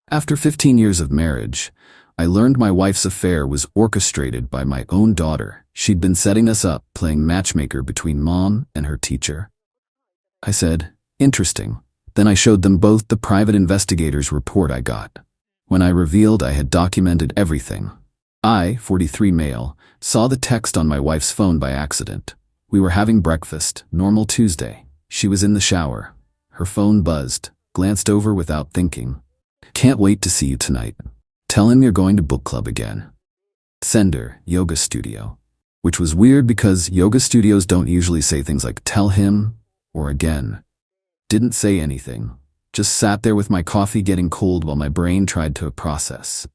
After 15 years of marriage, I learned my wife's affair was orchestrated by my own daughter. She'd been setting us up, playing matchmaker between mom and her teacher. I said, "Interesting." Then I showed them both the private investigator's report I got. When I revealed I had documented everything, I, 43 male, saw the text on my wife's phone by accident. We were having breakfast, normal Tuesday. She was in the shower. Her phone buzzed, glanced over without thinking. "Can't wait to see you tonight. Tell him you're going to book club again." Sender, yoga studio. Which was weird because yoga studios don't usually say things like "tell him" or "again." Didn't say anything. Just sat there with my coffee getting cold while my brain tried to process.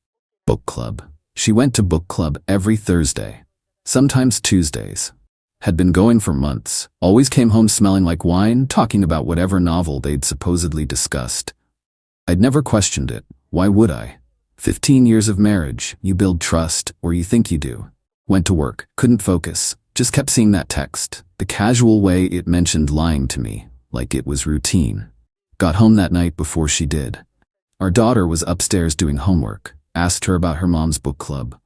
Book club. She went to book club every Thursday, sometimes Tuesdays. Had been going for months, always came home smelling like wine, talking about whatever novel they'd supposedly discussed. I'd never questioned it. Why would I? 15 years of marriage, you build trust, or you think you do. Went to work, couldn't focus, just kept seeing that text, the casual way it mentioned lying to me, like it was routine. Got home that night before she did. Our daughter was upstairs doing homework, asked her about her mom's book club.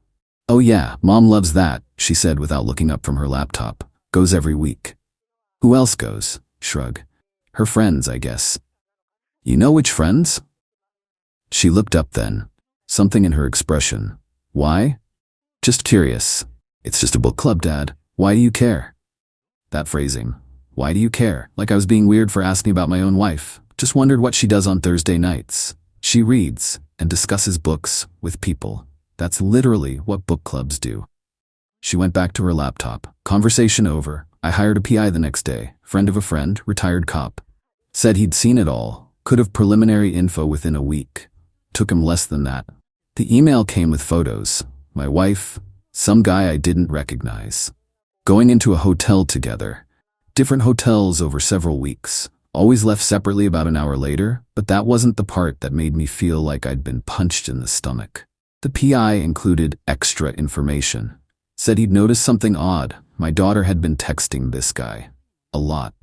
"Oh yeah, mom loves that," she said without looking up from her laptop. "Goes every week." "Who else goes?" Shrug. "Her friends, I guess." "You know which friends?" She looked up then. Something in her expression. "Why?" "Just curious." "It's just a book club, Dad. Why do you care?" That phrasing. Why do you care? Like I was being weird for asking about my own wife. Just wondered what she does on Thursday nights. She reads and discusses books with people. That's literally what book clubs do. She went back to her laptop. Conversation over. I hired a PI the next day. Friend of a friend, retired cop. Said he'd seen it all. Could have preliminary info within a week. Took him less than that. The email came with photos. My wife, some guy I didn't recognize. Going into a hotel together. Different hotels over several weeks. Always left separately about an hour later, but that wasn't the part that made me feel like I'd been punched in the stomach. The PI included extra information. Said he'd noticed something odd. My daughter had been texting this guy. A lot.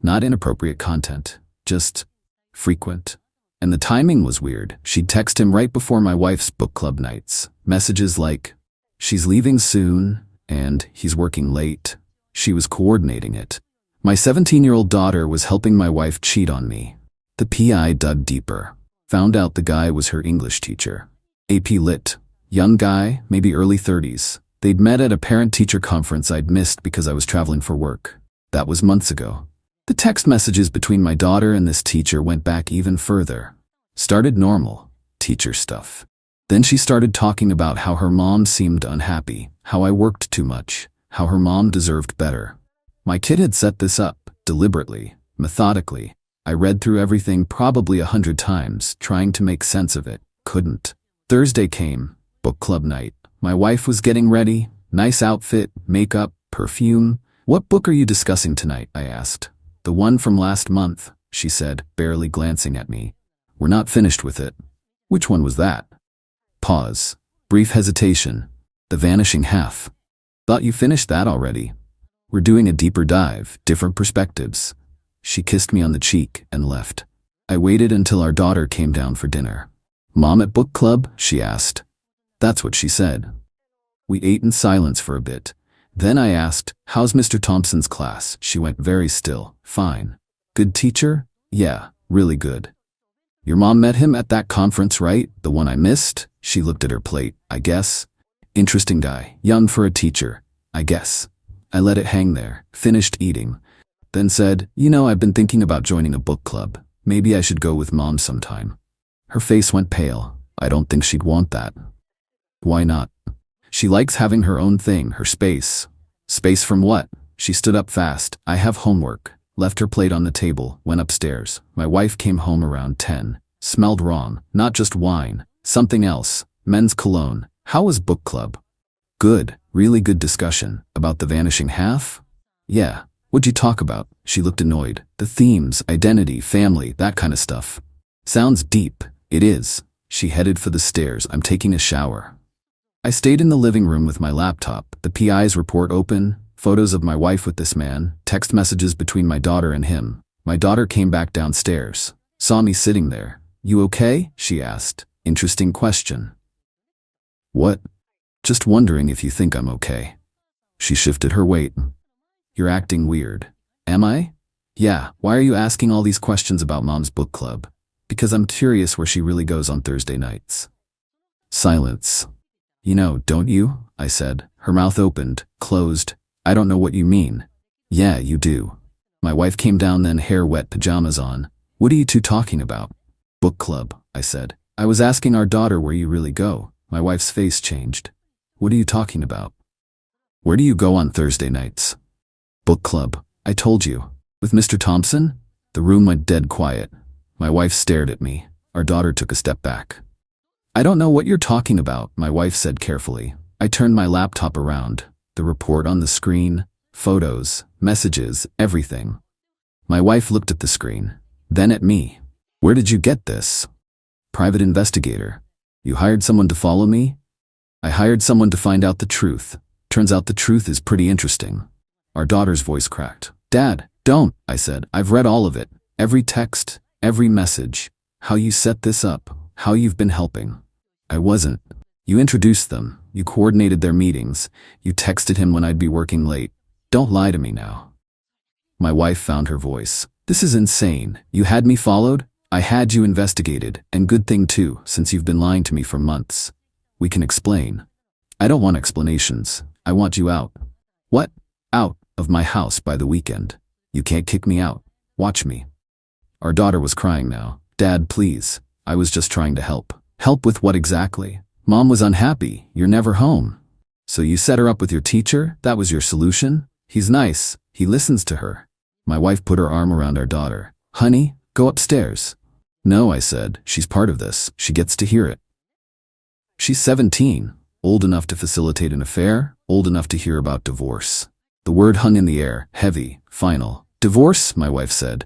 Not inappropriate content. Just frequent. And the timing was weird. She'd text him right before my wife's book club nights. Messages like, "She's leaving soon," and "He's working late." She was coordinating it. My 17-year-old daughter was helping my wife cheat on me. The PI dug deeper. Found out the guy was her English teacher. AP Lit. Young guy, maybe early 30s. They'd met at a parent-teacher conference I'd missed because I was traveling for work. That was months ago. The text messages between my daughter and this teacher went back even further. Started normal, teacher stuff. Then she started talking about how her mom seemed unhappy, how I worked too much, how her mom deserved better. My kid had set this up, deliberately, methodically. I read through everything probably 100 times, trying to make sense of it. Couldn't. Thursday came, book club night. My wife was getting ready, nice outfit, makeup, perfume. "What book are you discussing tonight?" I asked. "The one from last month," she said, barely glancing at me. "We're not finished with it." "Which one was that?" Pause. Brief hesitation. "The Vanishing Half." "Thought you finished that already." "We're doing a deeper dive, different perspectives." She kissed me on the cheek and left. I waited until our daughter came down for dinner. "Mom at book club?" she asked. That's what she said. We ate in silence for a bit. Then I asked, "How's Mr. Thompson's class?" She went very still. "Fine." "Good teacher?" "Yeah, really good." "Your mom met him at that conference, right? The one I missed?" She looked at her plate. "I guess." "Interesting guy. Young for a teacher. I guess." I let it hang there, finished eating. Then said, I've been thinking about joining a book club. Maybe I should go with mom sometime." Her face went pale. I don't think she'd want that. "Why not?" "She likes having her own thing, her space." "Space from what?" She stood up fast. "I have homework." Left her plate on the table, went upstairs. My wife came home around 10. Smelled wrong. Not just wine. Something else. Men's cologne. How was book club? "Good. Really good discussion. About the vanishing half?" "Yeah. What'd you talk about?" She looked annoyed. "The themes, identity, family, that kind of stuff." "Sounds deep." "It is." She headed for the stairs. "I'm taking a shower." I stayed in the living room with my laptop, the PI's report open, photos of my wife with this man, text messages between my daughter and him. My daughter came back downstairs, saw me sitting there. "You okay?" she asked. Interesting question. What? Just wondering if you think I'm okay. She shifted her weight. You're acting weird. Am I? Yeah, why are you asking all these questions about Mom's book club? Because I'm curious where she really goes on Thursday nights. Silence. You know, don't you? I said. Her mouth opened, closed. I don't know what you mean. Yeah, you do. My wife came down then, hair wet, pajamas on. What are you two talking about? Book club, I said. I was asking our daughter where you really go. My wife's face changed. What are you talking about? Where do you go on Thursday nights? Book club, I told you. With Mr. Thompson? The room went dead quiet. My wife stared at me. Our daughter took a step back. I don't know what you're talking about, my wife said carefully. I turned my laptop around. The report on the screen, photos, messages, everything. My wife looked at the screen, then at me. Where did you get this? Private investigator. You hired someone to follow me? I hired someone to find out the truth. Turns out the truth is pretty interesting. Our daughter's voice cracked. Dad, don't, I said. I've read all of it. Every text, every message. How you set this up, how you've been helping. I wasn't. You introduced them. You coordinated their meetings. You texted him when I'd be working late. Don't lie to me now. My wife found her voice. This is insane. You had me followed? I had you investigated, and good thing too, since you've been lying to me for months. We can explain. I don't want explanations. I want you out. What? Out of my house by the weekend. You can't kick me out. Watch me. Our daughter was crying now. Dad, please. I was just trying to help. Help with what exactly? Mom was unhappy. You're never home. So you set her up with your teacher? That was your solution? He's nice. He listens to her. My wife put her arm around our daughter. Honey, go upstairs. No, I said. She's part of this. She gets to hear it. She's 17. Old enough to facilitate an affair. Old enough to hear about divorce. The word hung in the air. Heavy. Final. Divorce, my wife said.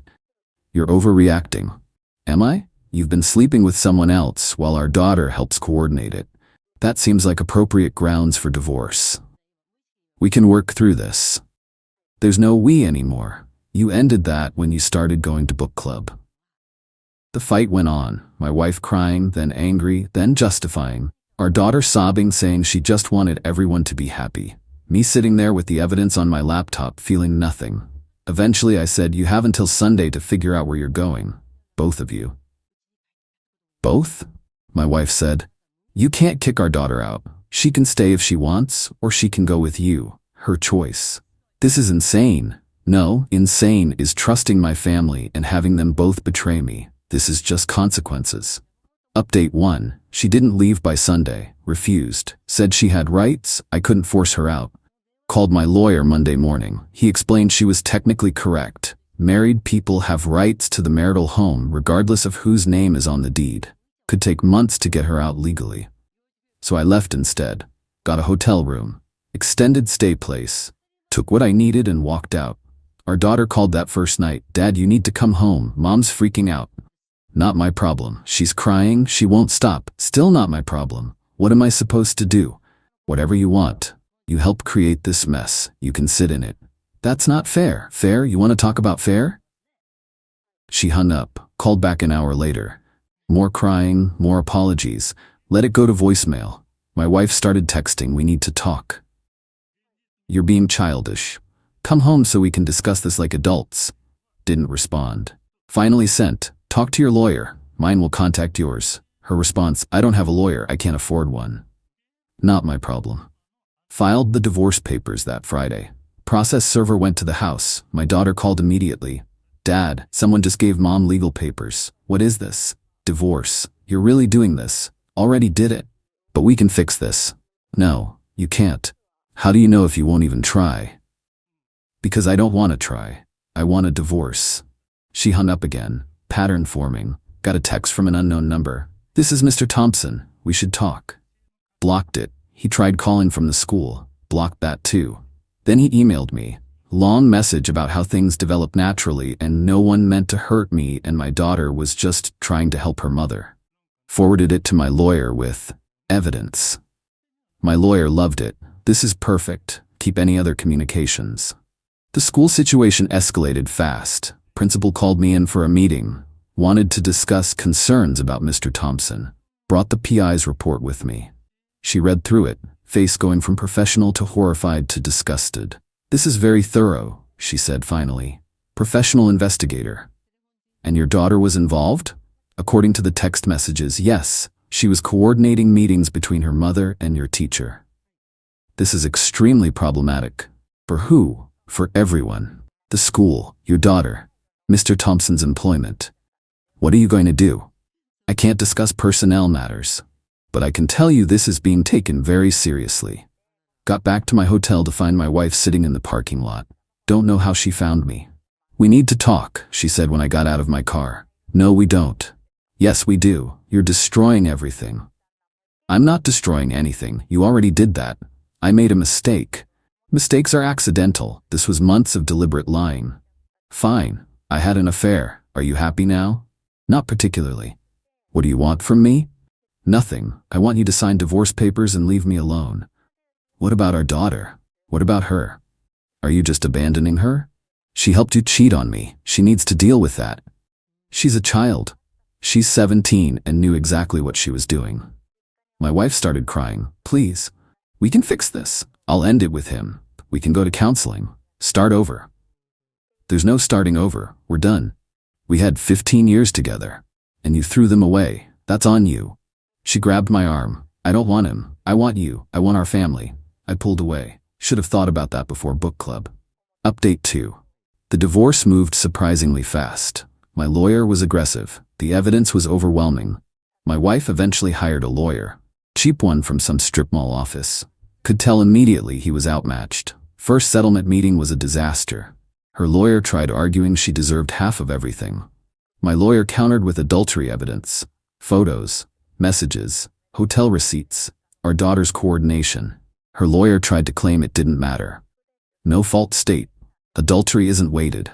You're overreacting. Am I? You've been sleeping with someone else while our daughter helps coordinate it. That seems like appropriate grounds for divorce. We can work through this. There's no we anymore. You ended that when you started going to book club. The fight went on, my wife crying, then angry, then justifying. Our daughter sobbing, saying she just wanted everyone to be happy. Me sitting there with the evidence on my laptop, feeling nothing. Eventually I said, you have until Sunday to figure out where you're going. Both of you. Both? My wife said. You can't kick our daughter out. She can stay if she wants, or she can go with you. Her choice. This is insane. No, insane is trusting my family and having them both betray me. This is just consequences. Update 1. She didn't leave by Sunday. Refused. Said she had rights. I couldn't force her out. Called my lawyer Monday morning. He explained she was technically correct. Married people have rights to the marital home regardless of whose name is on the deed. Could take months to get her out legally. So I left instead. Got a hotel room. Extended stay place. Took what I needed and walked out. Our daughter called that first night. Dad, you need to come home. Mom's freaking out. Not my problem. She's crying. She won't stop. Still not my problem. What am I supposed to do? Whatever you want. You help create this mess. You can sit in it. That's not fair. Fair? You want to talk about fair? She hung up. Called back an hour later. More crying, more apologies. Let it go to voicemail. My wife started texting, we need to talk. You're being childish. Come home so we can discuss this like adults. Didn't respond. Finally sent, talk to your lawyer. Mine will contact yours. Her response, I don't have a lawyer, I can't afford one. Not my problem. Filed the divorce papers that Friday. Process server went to the house. My daughter called immediately. Dad, someone just gave Mom legal papers. What is this? Divorce. You're really doing this. Already did it. But we can fix this. No, you can't. How do you know if you won't even try? Because I don't want to try. I want a divorce. She hung up again. Pattern forming. Got a text from an unknown number. This is Mr. Thompson. We should talk. Blocked it. He tried calling from the school. Blocked that too. Then he emailed me. Long message about how things develop naturally and no one meant to hurt me and my daughter was just trying to help her mother. Forwarded it to my lawyer with evidence. My lawyer loved it. This is perfect. Keep any other communications. The school situation escalated fast. Principal called me in for a meeting. Wanted to discuss concerns about Mr. Thompson. Brought the PI's report with me. She read through it, face going from professional to horrified to disgusted. "This is very thorough," she said finally. "Professional investigator." "And your daughter was involved?" "According to the text messages, yes. She was coordinating meetings between her mother and your teacher." "This is extremely problematic." "For who?" "For everyone. The school, your daughter, Mr. Thompson's employment." "What are you going to do?" "I can't discuss personnel matters. But I can tell you this is being taken very seriously." Got back to my hotel to find my wife sitting in the parking lot. Don't know how she found me. "We need to talk," she said when I got out of my car. "No, we don't." "Yes, we do. You're destroying everything." "I'm not destroying anything. You already did that. I made a mistake." "Mistakes are accidental. This was months of deliberate lying." "Fine. I had an affair. Are you happy now?" "Not particularly." "What do you want from me?" "Nothing. I want you to sign divorce papers and leave me alone." "What about our daughter? What about her? Are you just abandoning her?" "She helped you cheat on me. She needs to deal with that." "She's a child." "She's 17 and knew exactly what she was doing." My wife started crying. "Please. We can fix this. I'll end it with him. We can go to counseling. Start over." "There's no starting over. We're done. We had 15 years together. And you threw them away. That's on you." She grabbed my arm. "I don't want him. I want you. I want our family." I pulled away. Should have thought about that before book club. Update 2. The divorce moved surprisingly fast. My lawyer was aggressive. The evidence was overwhelming. My wife eventually hired a lawyer. Cheap one from some strip mall office. Could tell immediately he was outmatched. First settlement meeting was a disaster. Her lawyer tried arguing she deserved half of everything. My lawyer countered with adultery evidence. Photos, messages, hotel receipts, our daughter's coordination. Her lawyer tried to claim it didn't matter. No fault state. Adultery isn't weighted.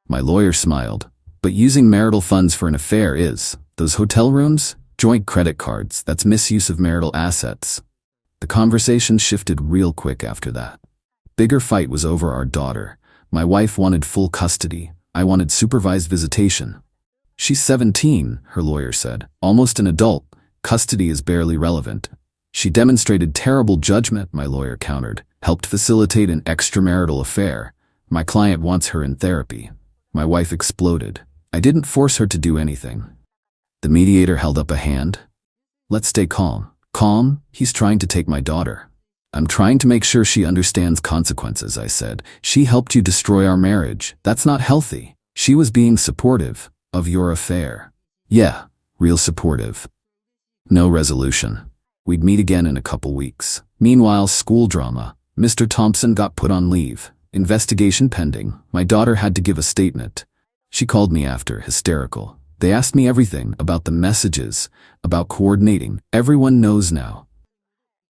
My lawyer smiled. But using marital funds for an affair is. Those hotel rooms? Joint credit cards. That's misuse of marital assets. The conversation shifted real quick after that. Bigger fight was over our daughter. My wife wanted full custody. I wanted supervised visitation. "She's 17, her lawyer said. "Almost an adult. Custody is barely relevant." "She demonstrated terrible judgment," my lawyer countered. "Helped facilitate an extramarital affair. My client wants her in therapy." My wife exploded. "I didn't force her to do anything." The mediator held up a hand. "Let's stay calm." "Calm? He's trying to take my daughter." "I'm trying to make sure she understands consequences," I said. "She helped you destroy our marriage. That's not healthy." "She was being supportive of your affair." "Yeah, real supportive." No resolution. We'd meet again in a couple weeks. Meanwhile, school drama. Mr. Thompson got put on leave. Investigation pending. My daughter had to give a statement. She called me after, hysterical. They asked me everything about the messages, about coordinating. Everyone knows now.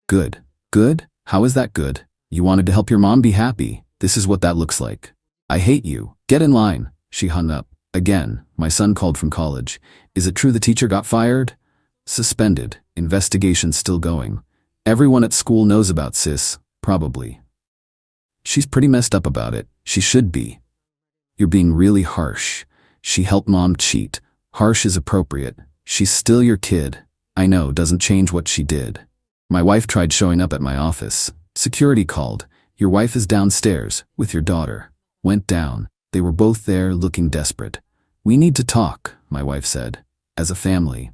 Good. Good? How is that good? You wanted to help your mom be happy. This is what that looks like. I hate you. Get in line. She hung up. Again, my son called from college. Is it true the teacher got fired? Suspended. Investigation still going. Everyone at school knows about sis, probably. She's pretty messed up about it. She should be. You're being really harsh. She helped mom cheat. Harsh is appropriate. She's still your kid. I know, doesn't change what she did. My wife tried showing up at my office. Security called. Your wife is downstairs, with your daughter. Went down. They were both there, looking desperate. We need to talk, my wife said. As a family.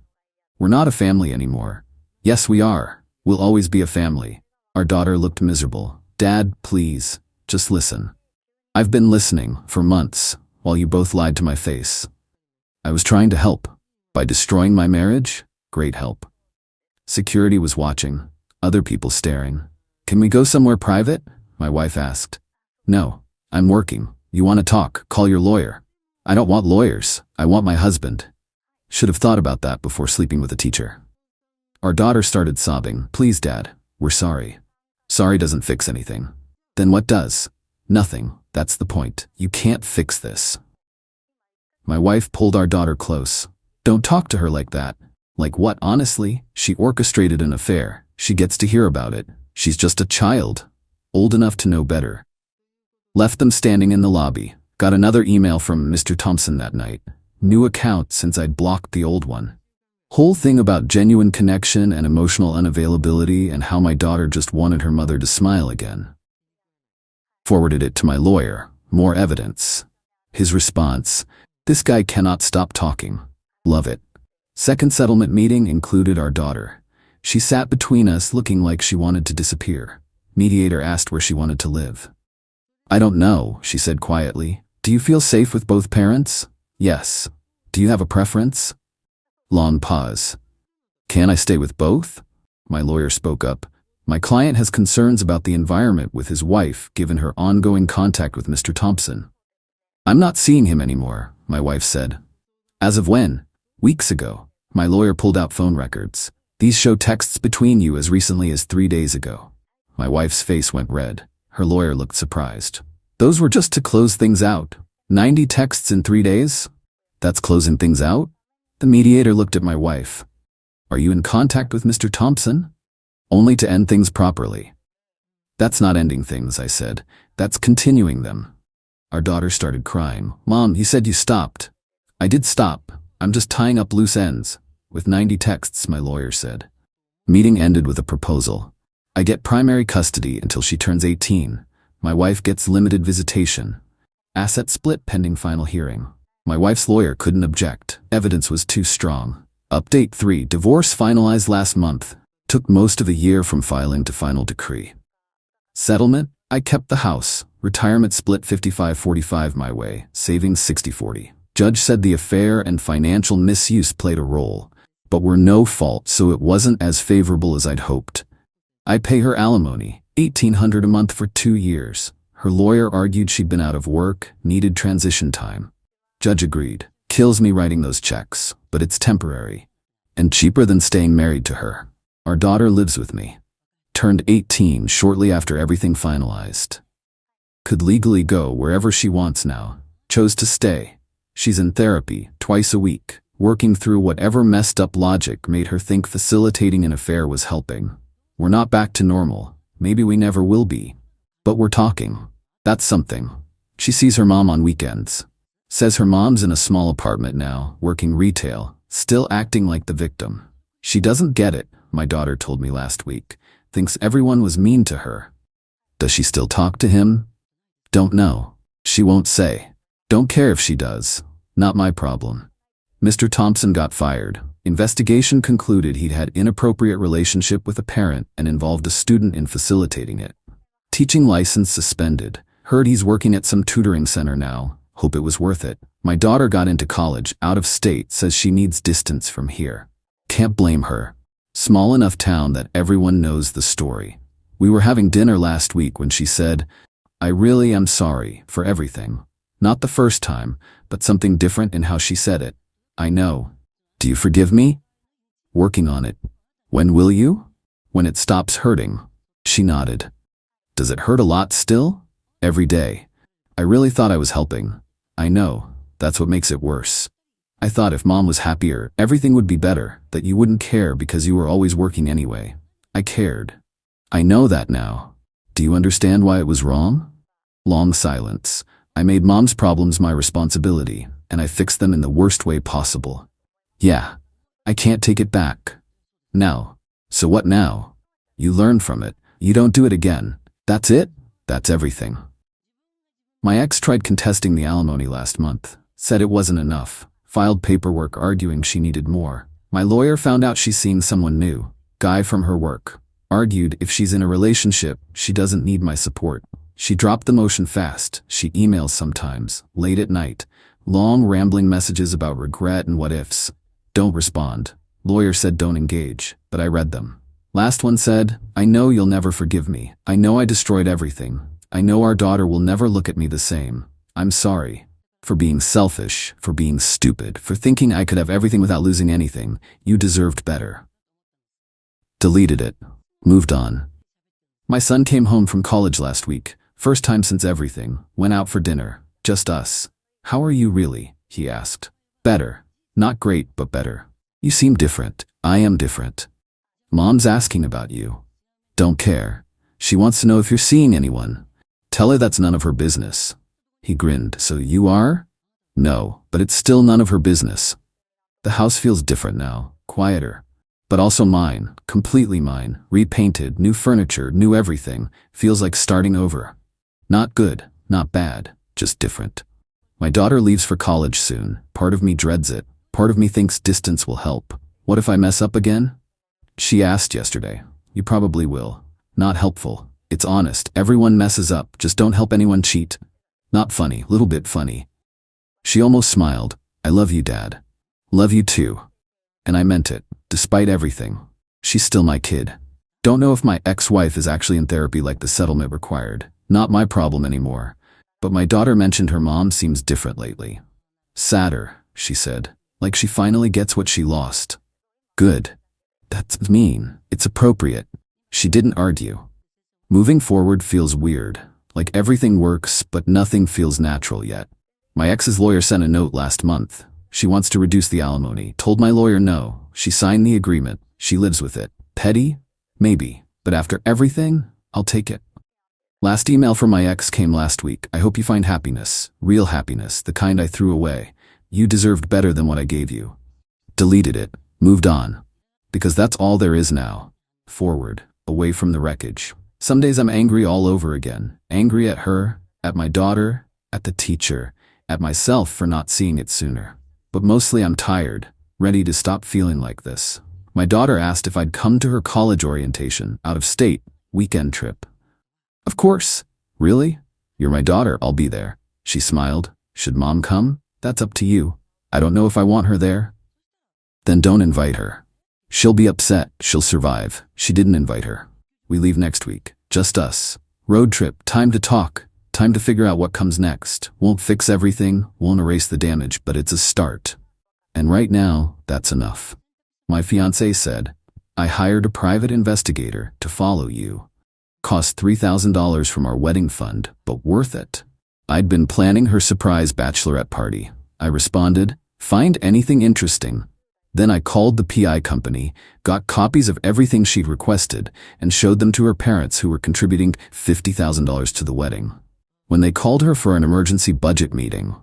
We're not a family anymore. Yes, we are. We'll always be a family. Our daughter looked miserable. Dad, please, just listen. I've been listening for months, while you both lied to my face. I was trying to help. By destroying my marriage? Great help. Security was watching. Other people staring. Can we go somewhere private? My wife asked. No, I'm working. You want to talk? Call your lawyer. I don't want lawyers. I want my husband. Should have thought about that before sleeping with a teacher. Our daughter started sobbing. Please, Dad, we're sorry. Sorry doesn't fix anything. Then what does? Nothing. That's the point. You can't fix this. My wife pulled our daughter close. Don't talk to her like that. Like what, honestly? She orchestrated an affair. She gets to hear about it. She's just a child. Old enough to know better. Left them standing in the lobby. Got another email from Mr. Thompson that night. New account since I'd blocked the old one. Whole thing about genuine connection and emotional unavailability and how my daughter just wanted her mother to smile again. Forwarded it to my lawyer. More evidence. His response, "This guy cannot stop talking. Love it." Second settlement meeting included our daughter. She sat between us looking like she wanted to disappear. Mediator asked where she wanted to live. "I don't know," she said quietly. "Do you feel safe with both parents?" "Yes." "Do you have a preference?" Long pause. "Can I stay with both?" My lawyer spoke up. "My client has concerns about the environment with his wife given her ongoing contact with Mr. Thompson." "I'm not seeing him anymore," my wife said. "As of when?" "Weeks ago." My lawyer pulled out phone records. "These show texts between you as recently as 3 days ago." My wife's face went red. Her lawyer looked surprised. "Those were just to close things out. 90 texts in 3 days? That's closing things out?" The mediator looked at my wife. "Are you in contact with Mr. Thompson?" "Only to end things properly." "That's not ending things," I said. "That's continuing them." Our daughter started crying. "Mom, you said you stopped." "I did stop. I'm just tying up loose ends." "With 90 texts," my lawyer said. Meeting ended with a proposal. I get primary custody until she turns 18. My wife gets limited visitation. Asset split pending final hearing. My wife's lawyer couldn't object. Evidence was too strong. Update 3. Divorce finalized last month. Took most of a year from filing to final decree. Settlement? I kept the house. Retirement split 55-45 my way. Savings 60-40. Judge said the affair and financial misuse played a role, but were no fault, so it wasn't as favorable as I'd hoped. I pay her alimony, $1,800 a month for 2 years. Her lawyer argued she'd been out of work, needed transition time. Judge agreed. Kills me writing those checks, but it's temporary. And cheaper than staying married to her. Our daughter lives with me. Turned 18 shortly after everything finalized. Could legally go wherever she wants now. Chose to stay. She's in therapy, twice a week, working through whatever messed up logic made her think facilitating an affair was helping. We're not back to normal. Maybe we never will be. But we're talking. That's something. She sees her mom on weekends. Says her mom's in a small apartment now, working retail, still acting like the victim. She doesn't get it, my daughter told me last week. Thinks everyone was mean to her. Does she still talk to him? Don't know. She won't say. Don't care if she does. Not my problem. Mr. Thompson got fired. Investigation concluded he'd had inappropriate relationship with a parent and involved a student in facilitating it. Teaching license suspended. Heard he's working at some tutoring center now. Hope it was worth it. My daughter got into college, out of state, says she needs distance from here. Can't blame her. Small enough town that everyone knows the story. We were having dinner last week when she said, "I really am sorry for everything." Not the first time, but something different in how she said it. I know. Do you forgive me? Working on it. When will you? When it stops hurting. She nodded. Does it hurt a lot still? Every day. I really thought I was helping. I know. That's what makes it worse. I thought if Mom was happier, everything would be better, that you wouldn't care because you were always working anyway. I cared. I know that now. Do you understand why it was wrong? Long silence. I made Mom's problems my responsibility, and I fixed them in the worst way possible. Yeah. I can't take it back. No. So what now? You learn from it. You don't do it again. That's it? That's everything. My ex tried contesting the alimony last month. Said it wasn't enough. Filed paperwork arguing she needed more. My lawyer found out she's seeing someone new. Guy from her work. Argued if she's in a relationship, she doesn't need my support. She dropped the motion fast. She emails sometimes, late at night. Long rambling messages about regret and what ifs. Don't respond. Lawyer said don't engage, but I read them. Last one said, I know you'll never forgive me. I know I destroyed everything. I know our daughter will never look at me the same. I'm sorry. For being selfish, for being stupid, for thinking I could have everything without losing anything. You deserved better. Deleted it. Moved on. My son came home from college last week. First time since everything. Went out for dinner. Just us. How are you really? He asked. Better. Not great, but better. You seem different. I am different. Mom's asking about you. Don't care. She wants to know if you're seeing anyone. Tell her that's none of her business. He grinned. So you are? No, but it's still none of her business. The house feels different now, quieter. But also mine, completely mine, repainted, new furniture, new everything, feels like starting over. Not good, not bad, just different. My daughter leaves for college soon. Part of me dreads it. Part of me thinks distance will help. What if I mess up again? She asked yesterday. You probably will. Not helpful. It's honest. Everyone messes up. Just don't help anyone cheat. Not funny. Little bit funny. She almost smiled. I love you, Dad. Love you too. And I meant it. Despite everything. She's still my kid. Don't know if my ex-wife is actually in therapy like the settlement required. Not my problem anymore. But my daughter mentioned her mom seems different lately. Sadder, she said. Like she finally gets what she lost. Good. That's mean. It's appropriate. She didn't argue. Moving forward feels weird. Like everything works, but nothing feels natural yet. My ex's lawyer sent a note last month. She wants to reduce the alimony. Told my lawyer no. She signed the agreement. She lives with it. Petty? Maybe. But after everything, I'll take it. Last email from my ex came last week. I hope you find happiness. Real happiness. The kind I threw away. You deserved better than what I gave you. Deleted it. Moved on. Because that's all there is now. Forward. Away from the wreckage. Some days I'm angry all over again. Angry at her, at my daughter, at the teacher, at myself for not seeing it sooner. But mostly I'm tired, ready to stop feeling like this. My daughter asked if I'd come to her college orientation, out of state, weekend trip. Of course. Really? You're my daughter, I'll be there. She smiled. Should Mom come? That's up to you. I don't know if I want her there. Then don't invite her. She'll be upset. She'll survive. She didn't invite her. We leave next week. Just us. Road trip. Time to talk. Time to figure out what comes next. Won't fix everything, won't erase the damage, but it's a start. And right now, that's enough. My fiancé said, I hired a private investigator to follow you. Cost $3,000 from our wedding fund, but worth it. I'd been planning her surprise bachelorette party. I responded, find anything interesting. Then I called the PI company, got copies of everything she'd requested, and showed them to her parents who were contributing $50,000 to the wedding. When they called her for an emergency budget meeting,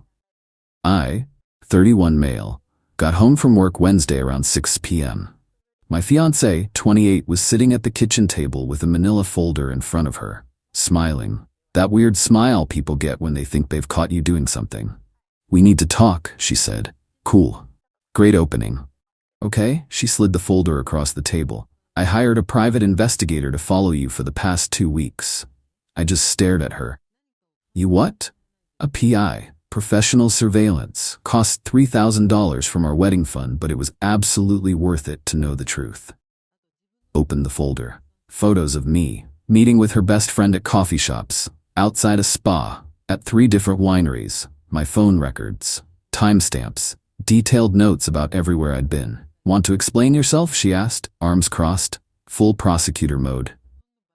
I, 31 male, got home from work Wednesday around 6 p.m. My fiancé, 28, was sitting at the kitchen table with a manila folder in front of her, smiling. That weird smile people get when they think they've caught you doing something. We need to talk, she said. Cool. Great opening. Okay, she slid the folder across the table. I hired a private investigator to follow you for the past 2 weeks. I just stared at her. You what? A PI, professional surveillance, cost $3,000 from our wedding fund, but it was absolutely worth it to know the truth. Opened the folder. Photos of me, meeting with her best friend at coffee shops, outside a spa, at 3 different wineries, my phone records, timestamps, detailed notes about everywhere I'd been. Want to explain yourself? She asked, arms crossed, full prosecutor mode.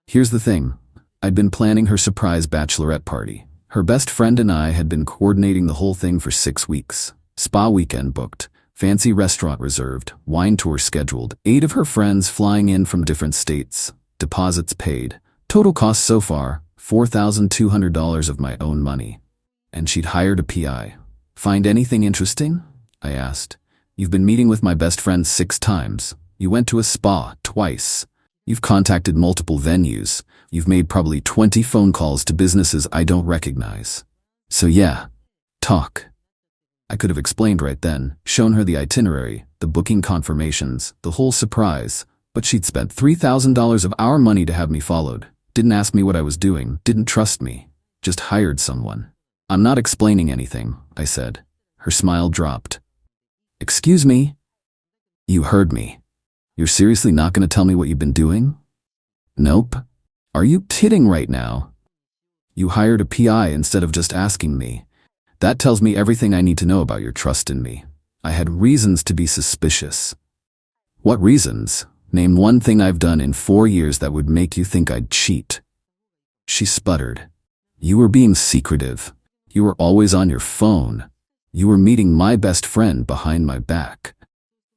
Here's the thing. I'd been planning her surprise bachelorette party. Her best friend and I had been coordinating the whole thing for 6 weeks. Spa weekend booked, fancy restaurant reserved, wine tour scheduled, 8 of her friends flying in from different states, deposits paid. Total cost so far, $4,200 of my own money. And she'd hired a PI. Find anything interesting? I asked. You've been meeting with my best friend 6 times. You went to a spa twice. You've contacted multiple venues. You've made probably 20 phone calls to businesses I don't recognize. So yeah, talk. I could have explained right then, shown her the itinerary, the booking confirmations, the whole surprise, but she'd spent $3,000 of our money to have me followed. Didn't ask me what I was doing, didn't trust me, just hired someone. I'm not explaining anything, I said. Her smile dropped. Excuse me? You heard me. You're seriously not going to tell me what you've been doing? Nope. Are you kidding right now? You hired a PI instead of just asking me. That tells me everything I need to know about your trust in me. I had reasons to be suspicious. What reasons? Name one thing I've done in 4 years that would make you think I'd cheat. She sputtered. You were being secretive. You were always on your phone. You were meeting my best friend behind my back.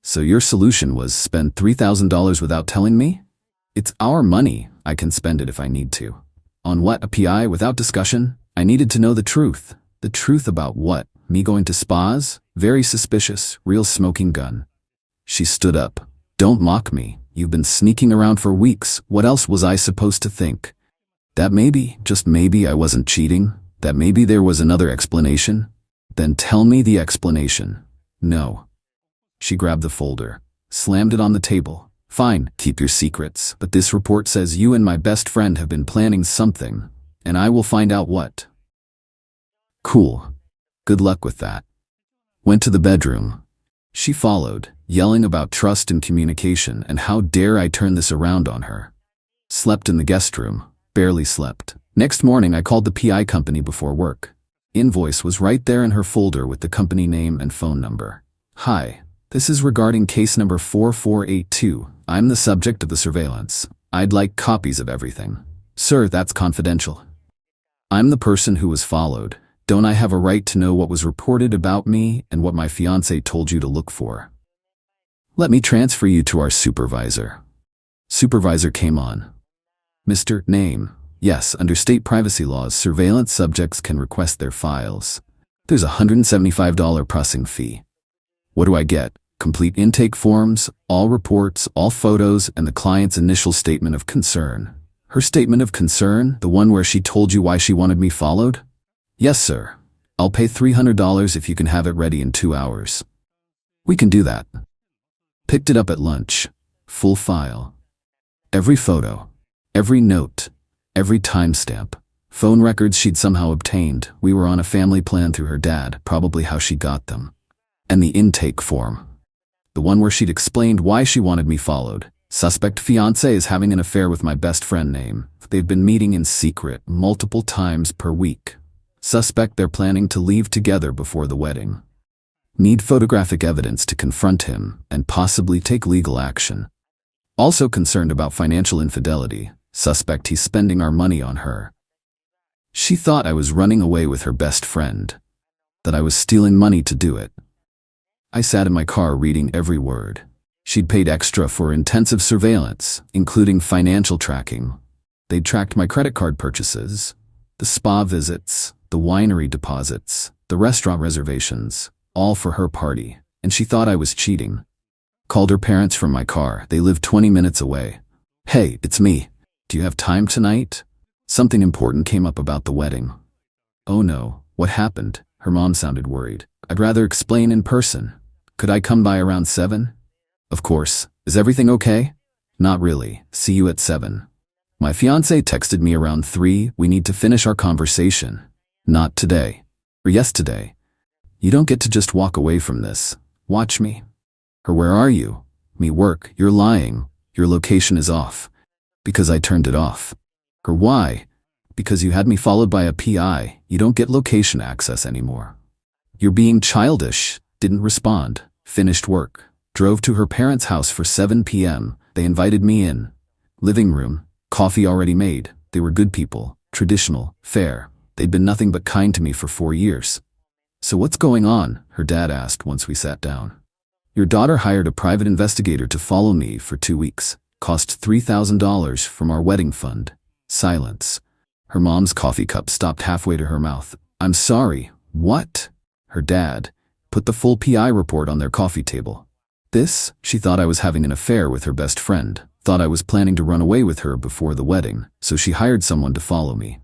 So your solution was spend $3,000 without telling me? It's our money. I can spend it if I need to. On what? A PI without discussion? I needed to know the truth. The truth about what? Me going to spas? Very suspicious, real smoking gun. She stood up. Don't mock me. You've been sneaking around for weeks. What else was I supposed to think? That maybe, just maybe, I wasn't cheating? That maybe there was another explanation? Then tell me the explanation. No. She grabbed the folder, slammed it on the table. Fine, keep your secrets, but this report says you and my best friend have been planning something, and I will find out what. Cool. Good luck with that. Went to the bedroom. She followed, yelling about trust and communication and how dare I turn this around on her. Slept in the guest room. Barely slept. Next morning I called the PI company before work. Invoice was right there in her folder with the company name and phone number. Hi, this is regarding case number 4482. I'm the subject of the surveillance. I'd like copies of everything. Sir, that's confidential. I'm the person who was followed. Don't I have a right to know what was reported about me and what my fiancé told you to look for? Let me transfer you to our supervisor. Supervisor came on. Mr. Name. Yes, under state privacy laws, surveillance subjects can request their files. There's a $175 processing fee. What do I get? Complete intake forms, all reports, all photos, and the client's initial statement of concern. Her statement of concern? The one where she told you why she wanted me followed? Yes, sir. I'll pay $300 if you can have it ready in 2 hours. We can do that. Picked it up at lunch. Full file. Every photo. Every note. Every timestamp. Phone records she'd somehow obtained. We were on a family plan through her dad, probably how she got them. And the intake form. The one where she'd explained why she wanted me followed. Suspect fiancé is having an affair with my best friend name. They've been meeting in secret multiple times per week. Suspect they're planning to leave together before the wedding. Need photographic evidence to confront him and possibly take legal action. Also concerned about financial infidelity. Suspect he's spending our money on her. She thought I was running away with her best friend. That I was stealing money to do it. I sat in my car reading every word. She'd paid extra for intensive surveillance, including financial tracking. They'd tracked my credit card purchases, the spa visits, the winery deposits, the restaurant reservations, all for her party, and she thought I was cheating. Called her parents from my car. They live 20 minutes away. Hey, it's me. Do you have time tonight? Something important came up about the wedding. Oh no, what happened? Her mom sounded worried. I'd rather explain in person. Could I come by around 7? Of course. Is everything okay? Not really. See you at 7. My fiancé texted me around 3. We need to finish our conversation. Not today. Or yesterday. You don't get to just walk away from this. Watch me. Her, where are you? Me, work. You're lying. Your location is off. Because I turned it off. Or why? Because you had me followed by a PI. You don't get location access anymore. You're being childish. Didn't respond. Finished work. Drove to her parents' house for 7 p.m. They invited me in. Living room. Coffee already made. They were good people. Traditional. Fair. They'd been nothing but kind to me for 4 years. So what's going on? Her dad asked once we sat down. Your daughter hired a private investigator to follow me for 2 weeks. Cost $3,000 from our wedding fund. Silence. Her mom's coffee cup stopped halfway to her mouth. I'm sorry. What? Her dad put the full PI report on their coffee table. This? She thought I was having an affair with her best friend. Thought I was planning to run away with her before the wedding, so she hired someone to follow me.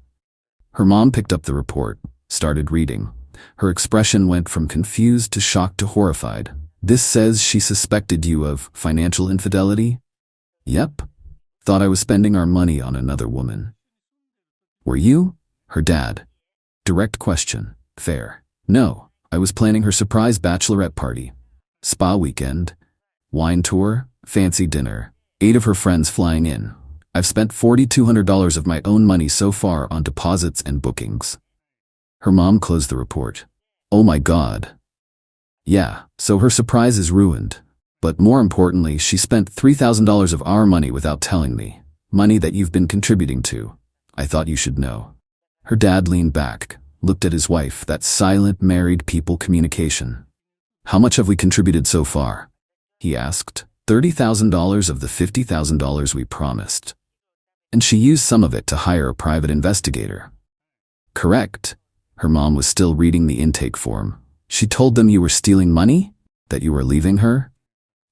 Her mom picked up the report, started reading. Her expression went from confused to shocked to horrified. This says she suspected you of financial infidelity? Yep. Thought I was spending our money on another woman. Were you? Her dad. Direct question. Fair. No. I was planning her surprise bachelorette party. Spa weekend. Wine tour. Fancy dinner. 8 of her friends flying in. I've spent $4,200 of my own money so far on deposits and bookings. Her mom closed the report. Oh my God. Yeah, so her surprise is ruined. But more importantly, she spent $3,000 of our money without telling me. Money that you've been contributing to. I thought you should know. Her dad leaned back, looked at his wife, that silent married people communication. How much have we contributed so far? He asked. $30,000 of the $50,000 we promised. And she used some of it to hire a private investigator. Correct. Her mom was still reading the intake form. She told them you were stealing money? That you were leaving her?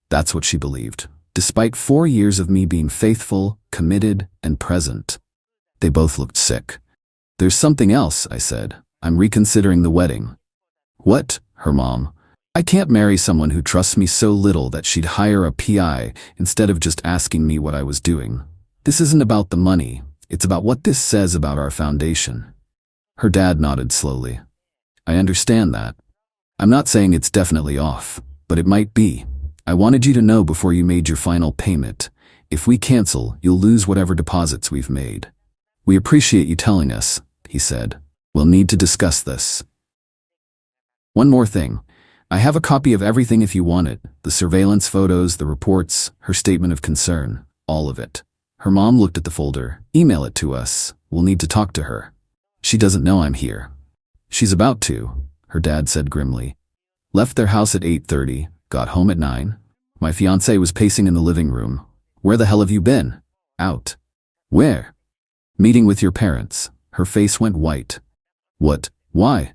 That's what she believed, despite 4 years of me being faithful, committed, and present. They both looked sick. There's something else, I said. I'm reconsidering the wedding. What? Her mom. I can't marry someone who trusts me so little that she'd hire a PI instead of just asking me what I was doing. This isn't about the money. It's about what this says about our foundation. Her dad nodded slowly. I understand that. I'm not saying it's definitely off, but it might be. I wanted you to know before you made your final payment. If we cancel, you'll lose whatever deposits we've made. We appreciate you telling us, he said. We'll need to discuss this. One more thing. I have a copy of everything if you want it. The surveillance photos, the reports, her statement of concern, all of it. Her mom looked at the folder. Email it to us. We'll need to talk to her. She doesn't know I'm here. She's about to, her dad said grimly. Left their house at 8:30, got home at 9. My fiancé was pacing in the living room. Where the hell have you been? Out. Where? Meeting with your parents. Her face went white. What? Why?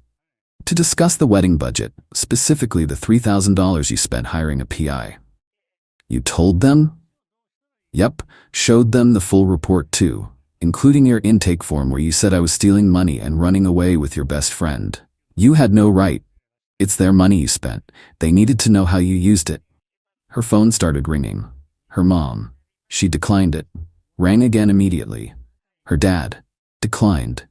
To discuss the wedding budget, specifically the $3,000 you spent hiring a PI. You told them? Yep, showed them the full report too, including your intake form where you said I was stealing money and running away with your best friend. You had no right. It's their money you spent. They needed to know how you used it. Her phone started ringing. Her mom. She declined it. Rang again immediately. Her dad. Declined.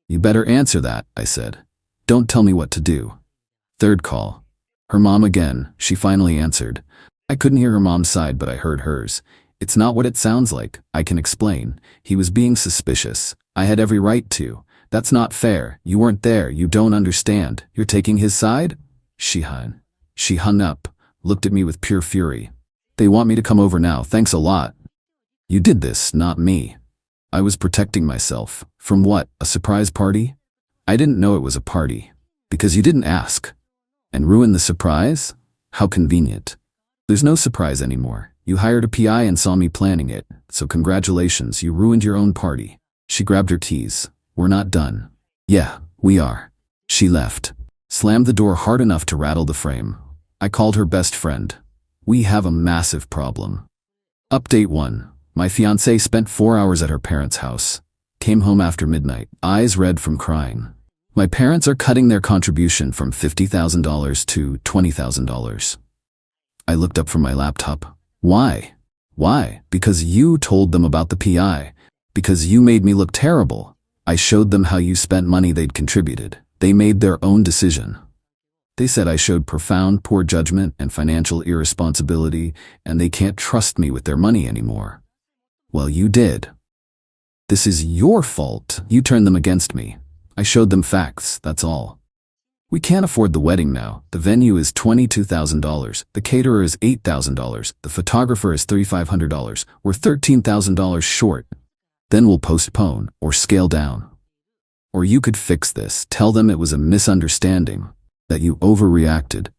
You better answer that, I said. Don't tell me what to do. Third call. Her mom again. She finally answered. I couldn't hear her mom's side, but I heard hers. It's not what it sounds like. I can explain. He was being suspicious. I had every right to. That's not fair. You weren't there. You don't understand. You're taking his side? She hung up, looked at me with pure fury. They want me to come over now. Thanks a lot. You did this, not me. I was protecting myself. From what? A surprise party? I didn't know it was a party. Because you didn't ask. And ruin the surprise? How convenient. There's no surprise anymore. You hired a PI and saw me planning it, so congratulations, you ruined your own party. She grabbed her keys. We're not done. Yeah, we are. She left. Slammed the door hard enough to rattle the frame. I called her best friend. We have a massive problem. Update 1. My fiancée spent 4 hours at her parents' house. Came home after midnight, eyes red from crying. My parents are cutting their contribution from $50,000 to $20,000. I looked up from my laptop. Why? Why? Because you told them about the PI. Because you made me look terrible. I showed them how you spent money they'd contributed. They made their own decision. They said I showed profound poor judgment and financial irresponsibility, and they can't trust me with their money anymore. Well, you did. This is your fault. You turned them against me. I showed them facts, that's all. We can't afford the wedding now. The venue is $22,000. The caterer is $8,000. The photographer is $3,500. We're $13,000 short. Then we'll postpone or scale down. Or you could fix this. Tell them it was a misunderstanding, that you overreacted.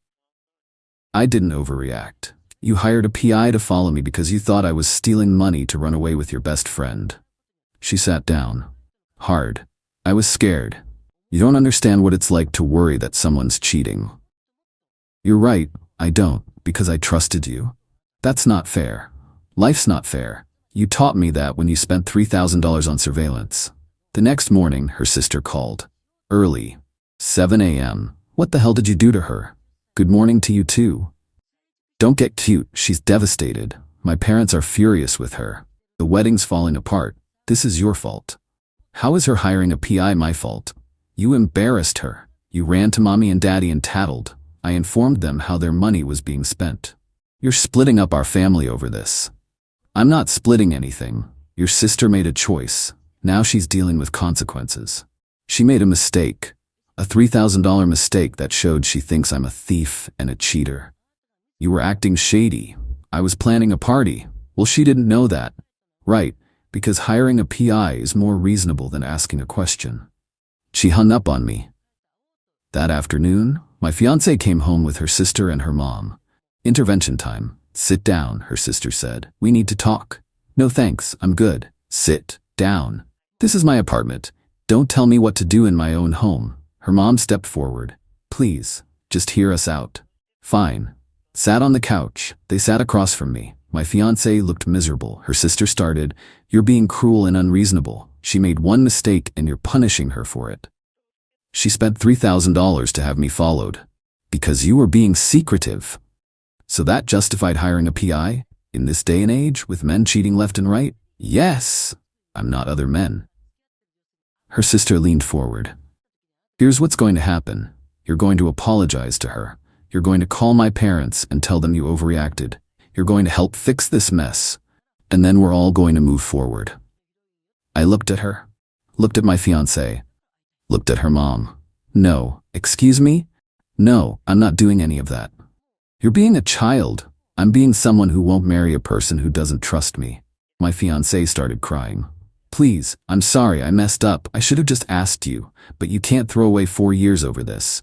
I didn't overreact. You hired a PI to follow me because you thought I was stealing money to run away with your best friend. She sat down. Hard. I was scared. You don't understand what it's like to worry that someone's cheating. You're right, I don't, because I trusted you. That's not fair. Life's not fair. You taught me that when you spent $3,000 on surveillance. The next morning, her sister called. Early. 7 a.m. What the hell did you do to her? Good morning to you too. Don't get cute, she's devastated. My parents are furious with her. The wedding's falling apart. This is your fault. How is her hiring a PI my fault? You embarrassed her. You ran to mommy and daddy and tattled. I informed them how their money was being spent. You're splitting up our family over this. I'm not splitting anything. Your sister made a choice. Now she's dealing with consequences. She made a mistake. A $3,000 mistake that showed she thinks I'm a thief and a cheater. You were acting shady. I was planning a party. Well, she didn't know that. Right, because hiring a PI is more reasonable than asking a question. She hung up on me. That afternoon, my fiancée came home with her sister and her mom. Intervention time. Sit down, her sister said. We need to talk. No thanks, I'm good. Sit down. This is my apartment. Don't tell me what to do in my own home. Her mom stepped forward. Please, Just hear us out. Fine. Sat on the couch. They sat across from me. My fiancée looked miserable. Her sister started, "You're being cruel and unreasonable. She made one mistake and you're punishing her for it. She spent $3,000 to have me followed. Because you were being secretive. So that justified hiring a PI? In this day and age, with men cheating left and right? Yes. I'm not other men." Her sister leaned forward. "Here's what's going to happen. You're going to apologize to her. You're going to call my parents and tell them you overreacted. You're going to help fix this mess. And then we're all going to move forward." I looked at her. Looked at my fiancée. Looked at her mom. "No, excuse me? No, I'm not doing any of that. You're being a child. I'm being someone who won't marry a person who doesn't trust me." My fiancée started crying. "Please, I'm sorry, I messed up. I should have just asked you, but you can't throw away 4 years over this.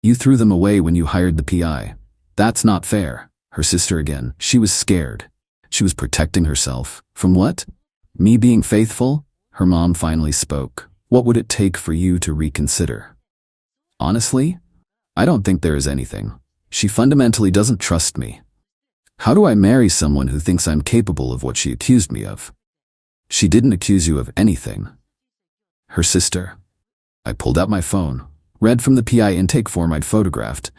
You threw them away when you hired the PI. That's not fair." Her sister again. She was scared. She was protecting herself. From what? Me being faithful? Her mom finally spoke. "What would it take for you to reconsider?" "Honestly, I don't think there is anything. She fundamentally doesn't trust me. How do I marry someone who thinks I'm capable of what she accused me of? She didn't accuse you of anything." Her sister. I pulled out my phone, read from the PI intake form I'd photographed.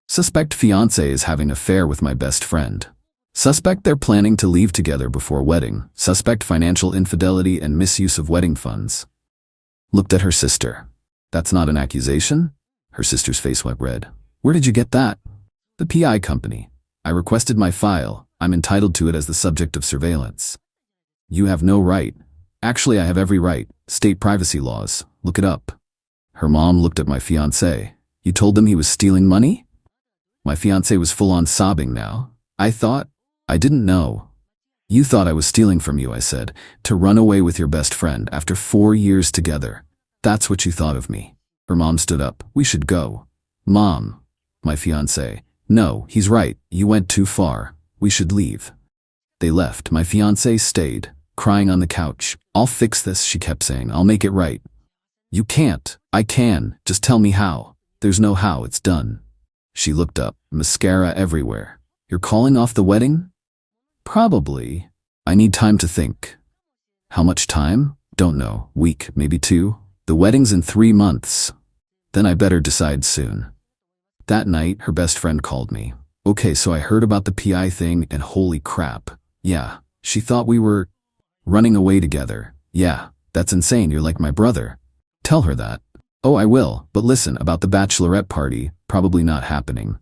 "Suspect fiancé is having an affair with my best friend. Suspect they're planning to leave together before wedding. Suspect financial infidelity and misuse of wedding funds." Looked at her sister. "That's not an accusation?" Her sister's face went red. "Where did you get that?" "The PI company. I requested my file. I'm entitled to it as the subject of surveillance." "You have no right." "Actually, I have every right. State privacy laws. Look it up." Her mom looked at my fiancé. "You told them he was stealing money?" My fiancé was full on sobbing now. I didn't know." "You thought I was stealing from you," I said, "to run away with your best friend after 4 years together. That's what you thought of me." Her mom stood up. "We should go." "Mom." My fiancé. "No, he's right. You went too far. We should leave." They left. My fiancé stayed, crying on the couch. "I'll fix this," she kept saying. "I'll make it right." "You can't." "I can. Just tell me how." "There's no how. It's done." She looked up. Mascara everywhere. "You're calling off the wedding?" "Probably. I need time to think." "How much time?" "Don't know. Week, maybe 2. The wedding's in 3 months. Then I better decide soon." That night, her best friend called me. "Okay, so I heard about the PI thing and holy crap. Yeah, she thought we were running away together. Yeah, that's insane. You're like my brother. Tell her that." "Oh, I will. But listen, about the bachelorette party, probably not happening."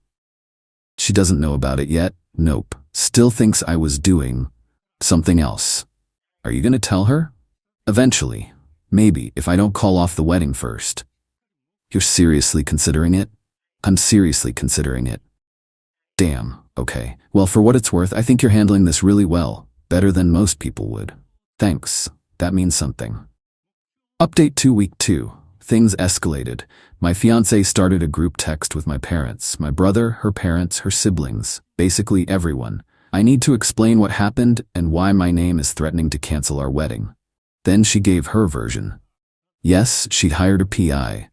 "She doesn't know about it yet?" "Nope. Still thinks I was doing something else." "Are you gonna tell her?" "Eventually. Maybe, if I don't call off the wedding first." "You're seriously considering it?" "I'm seriously considering it." "Damn, okay. Well, for what it's worth, I think you're handling this really well. Better than most people would." "Thanks. That means something." Update 2 Week 2. Things escalated. My fiancé started a group text with my parents, my brother, her parents, her siblings, basically everyone. I need to explain what happened and why my name is threatening to cancel our wedding. Then she gave her version. Yes, she'd hired a PI,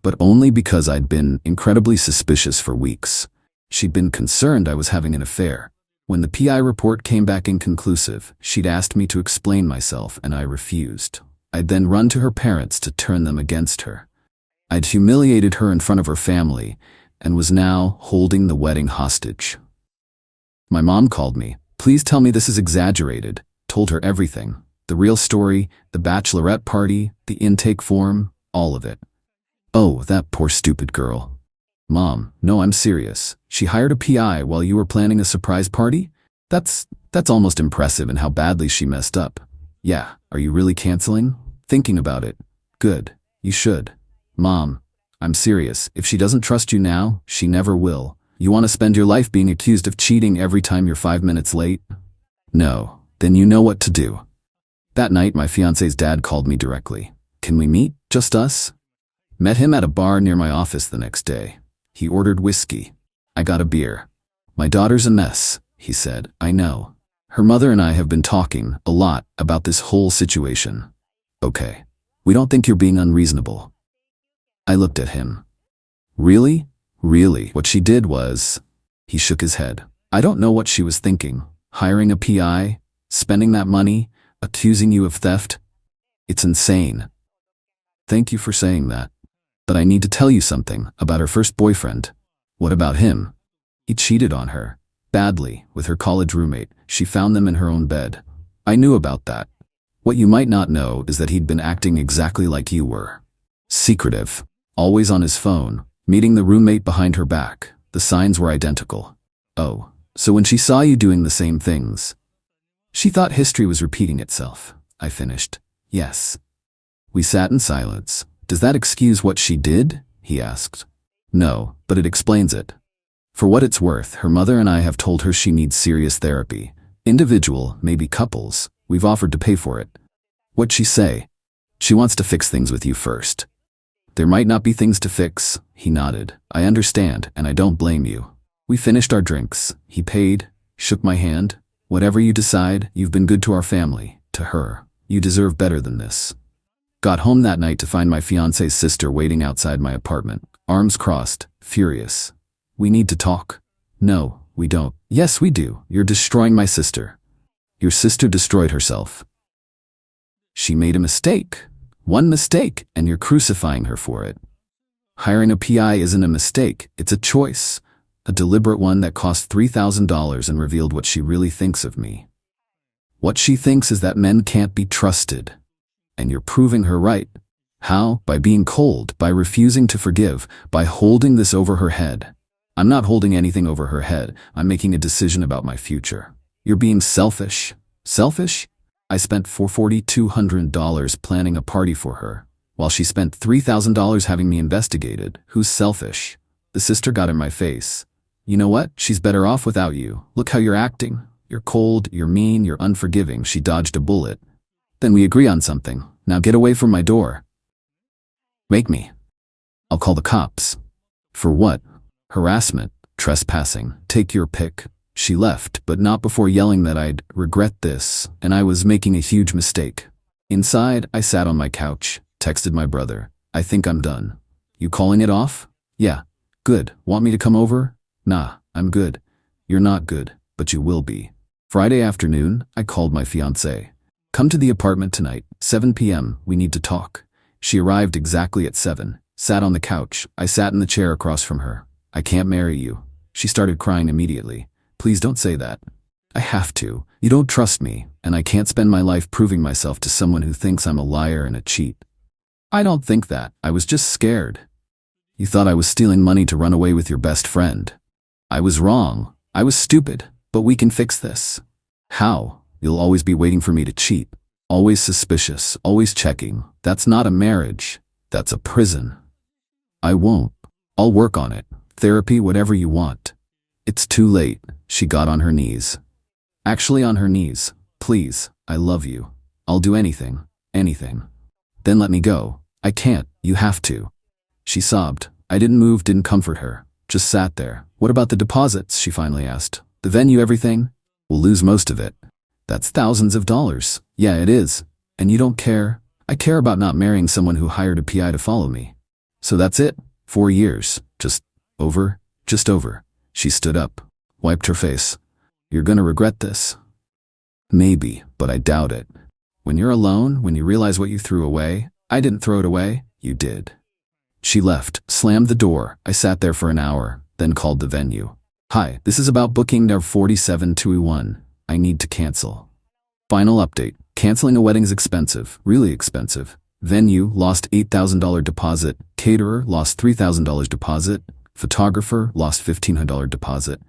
but only because I'd been incredibly suspicious for weeks. She'd been concerned I was having an affair. When the PI report came back inconclusive, she'd asked me to explain myself and I refused. I'd then run to her parents to turn them against her. I'd humiliated her in front of her family and was now holding the wedding hostage. My mom called me. "Please tell me this is exaggerated." Told her everything. The real story, the bachelorette party, the intake form, all of it. "Oh, that poor stupid girl." "Mom, no, I'm serious. She hired a PI while you were planning a surprise party? That's almost impressive in how badly she messed up." "Yeah, are you really canceling?" "Thinking about it." "Good, you should." "Mom, I'm serious. If she doesn't trust you now, she never will. You want to spend your life being accused of cheating every time you're 5 minutes late?" "No, then you know what to do." That night, my fiancé's dad called me directly. "Can we meet? Just us?" Met him at a bar near my office the next day. He ordered whiskey. I got a beer. "My daughter's a mess," he said. "I know. Her mother and I have been talking a lot about this whole situation." "Okay. We don't think you're being unreasonable." I looked at him. "Really? Really, what she did was... He shook his head. I don't know what she was thinking. Hiring a PI? Spending that money? Accusing you of theft? It's insane. Thank you for saying that. But I need to tell you something about her first boyfriend. What about him? He cheated on her. Badly, with her college roommate. She found them in her own bed. I knew about that. What you might not know is that he'd been acting exactly like you were. Secretive. Always on his phone. Meeting the roommate behind her back. The signs were identical. Oh, so when she saw you doing the same things, she thought history was repeating itself. I finished. Yes. We sat in silence. Does that excuse what she did? He asked. No, but it explains it. For what it's worth, her mother and I have told her she needs serious therapy. Individual, maybe couples. We've offered to pay for it. What'd she say? She wants to fix things with you first. There might not be things to fix. He nodded. I understand, and I don't blame you. We finished our drinks. He paid, shook my hand. Whatever you decide, you've been good to our family, to her. You deserve better than this. Got home that night to find my fiancé's sister waiting outside my apartment, arms crossed, furious. We need to talk. No, we don't. Yes, we do. You're destroying my sister. Your sister destroyed herself. She made a mistake. One mistake, and you're crucifying her for it. Hiring a PI isn't a mistake, it's a choice. A deliberate one that cost $3,000 and revealed what she really thinks of me. What she thinks is that men can't be trusted. And you're proving her right. How? By being cold, by refusing to forgive, by holding this over her head. I'm not holding anything over her head. I'm making a decision about my future. You're being selfish. Selfish? I spent $4,200 planning a party for her, while she spent $3,000 having me investigated. Who's selfish? The sister got in my face. You know what? She's better off without you. Look how you're acting. You're cold, you're mean, you're unforgiving. She dodged a bullet. Then we agree on something. Now get away from my door. Make me. I'll call the cops. For what? Harassment, trespassing, take your pick. She left, but not before yelling that I'd regret this, and I was making a huge mistake. Inside, I sat on my couch, texted my brother. I think I'm done. You calling it off? Yeah. Good. Want me to come over? Nah, I'm good. You're not good, but you will be. Friday afternoon, I called my fiancée. Come to the apartment tonight, 7 p.m. We need to talk. She arrived exactly at 7, sat on the couch. I sat in the chair across from her. I can't marry you. She started crying immediately. Please don't say that. I have to. You don't trust me, and I can't spend my life proving myself to someone who thinks I'm a liar and a cheat. I don't think that. I was just scared. You thought I was stealing money to run away with your best friend. I was wrong. I was stupid, but we can fix this. How? You'll always be waiting for me to cheat. Always suspicious, always checking. That's not a marriage. That's a prison. I won't. I'll work on it. Therapy, whatever you want. It's too late. She got on her knees. Actually on her knees. Please, I love you. I'll do anything. Anything. Then let me go. I can't. You have to. She sobbed. I didn't move, didn't comfort her. Just sat there. What about the deposits? She finally asked. The venue, everything? We'll lose most of it. That's thousands of dollars. Yeah, it is. And you don't care? I care about not marrying someone who hired a PI to follow me. So that's it? 4 years. Just over? Just over. She stood up, wiped her face. You're gonna regret this. Maybe, but I doubt it. When you're alone, when you realize what you threw away, I didn't throw it away, you did. She left, slammed the door. I sat there for an hour, then called the venue. Hi, this is about booking number 47221. I need to cancel. Final update. Canceling a wedding's expensive, really expensive. Venue lost $8,000 deposit. Caterer lost $3,000 deposit. Photographer lost $1,500 deposit.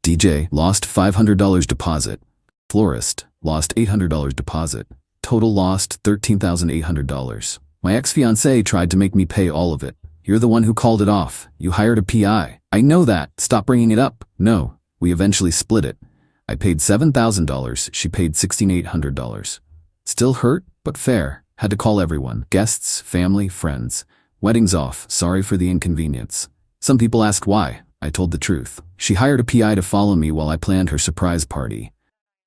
DJ lost $500 deposit. Florist lost $800 deposit. Total lost $13,800. My ex-fiancée tried to make me pay all of it. You're the one who called it off. You hired a PI. I know that. Stop bringing it up. No. We eventually split it. I paid $7,000. She paid $1,600. Still hurt, but fair. Had to call everyone. Guests, family, friends. Wedding's off. Sorry for the inconvenience. Some people asked why. I told the truth. She hired a PI to follow me while I planned her surprise party.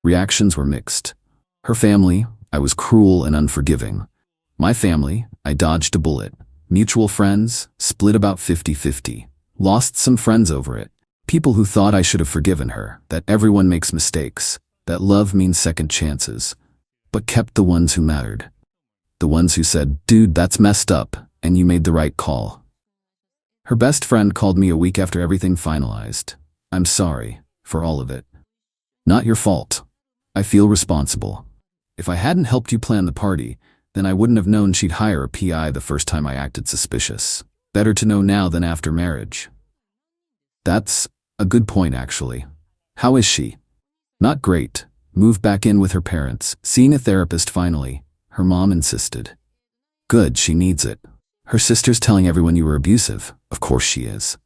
Reactions were mixed. Her family, I was cruel and unforgiving. My family, I dodged a bullet. Mutual friends, split about 50-50. Lost some friends over it. People who thought I should have forgiven her, that everyone makes mistakes, that love means second chances. But kept the ones who mattered. The ones who said, dude, that's messed up, and you made the right call. Her best friend called me a week after everything finalized. I'm sorry for all of it. Not your fault. I feel responsible. If I hadn't helped you plan the party, then I wouldn't have known she'd hire a PI the first time I acted suspicious. Better to know now than after marriage. That's a good point, actually. How is she? Not great. Moved back in with her parents, seeing a therapist finally. Her mom insisted. Good, she needs it. Her sister's telling everyone you were abusive. Of course she is.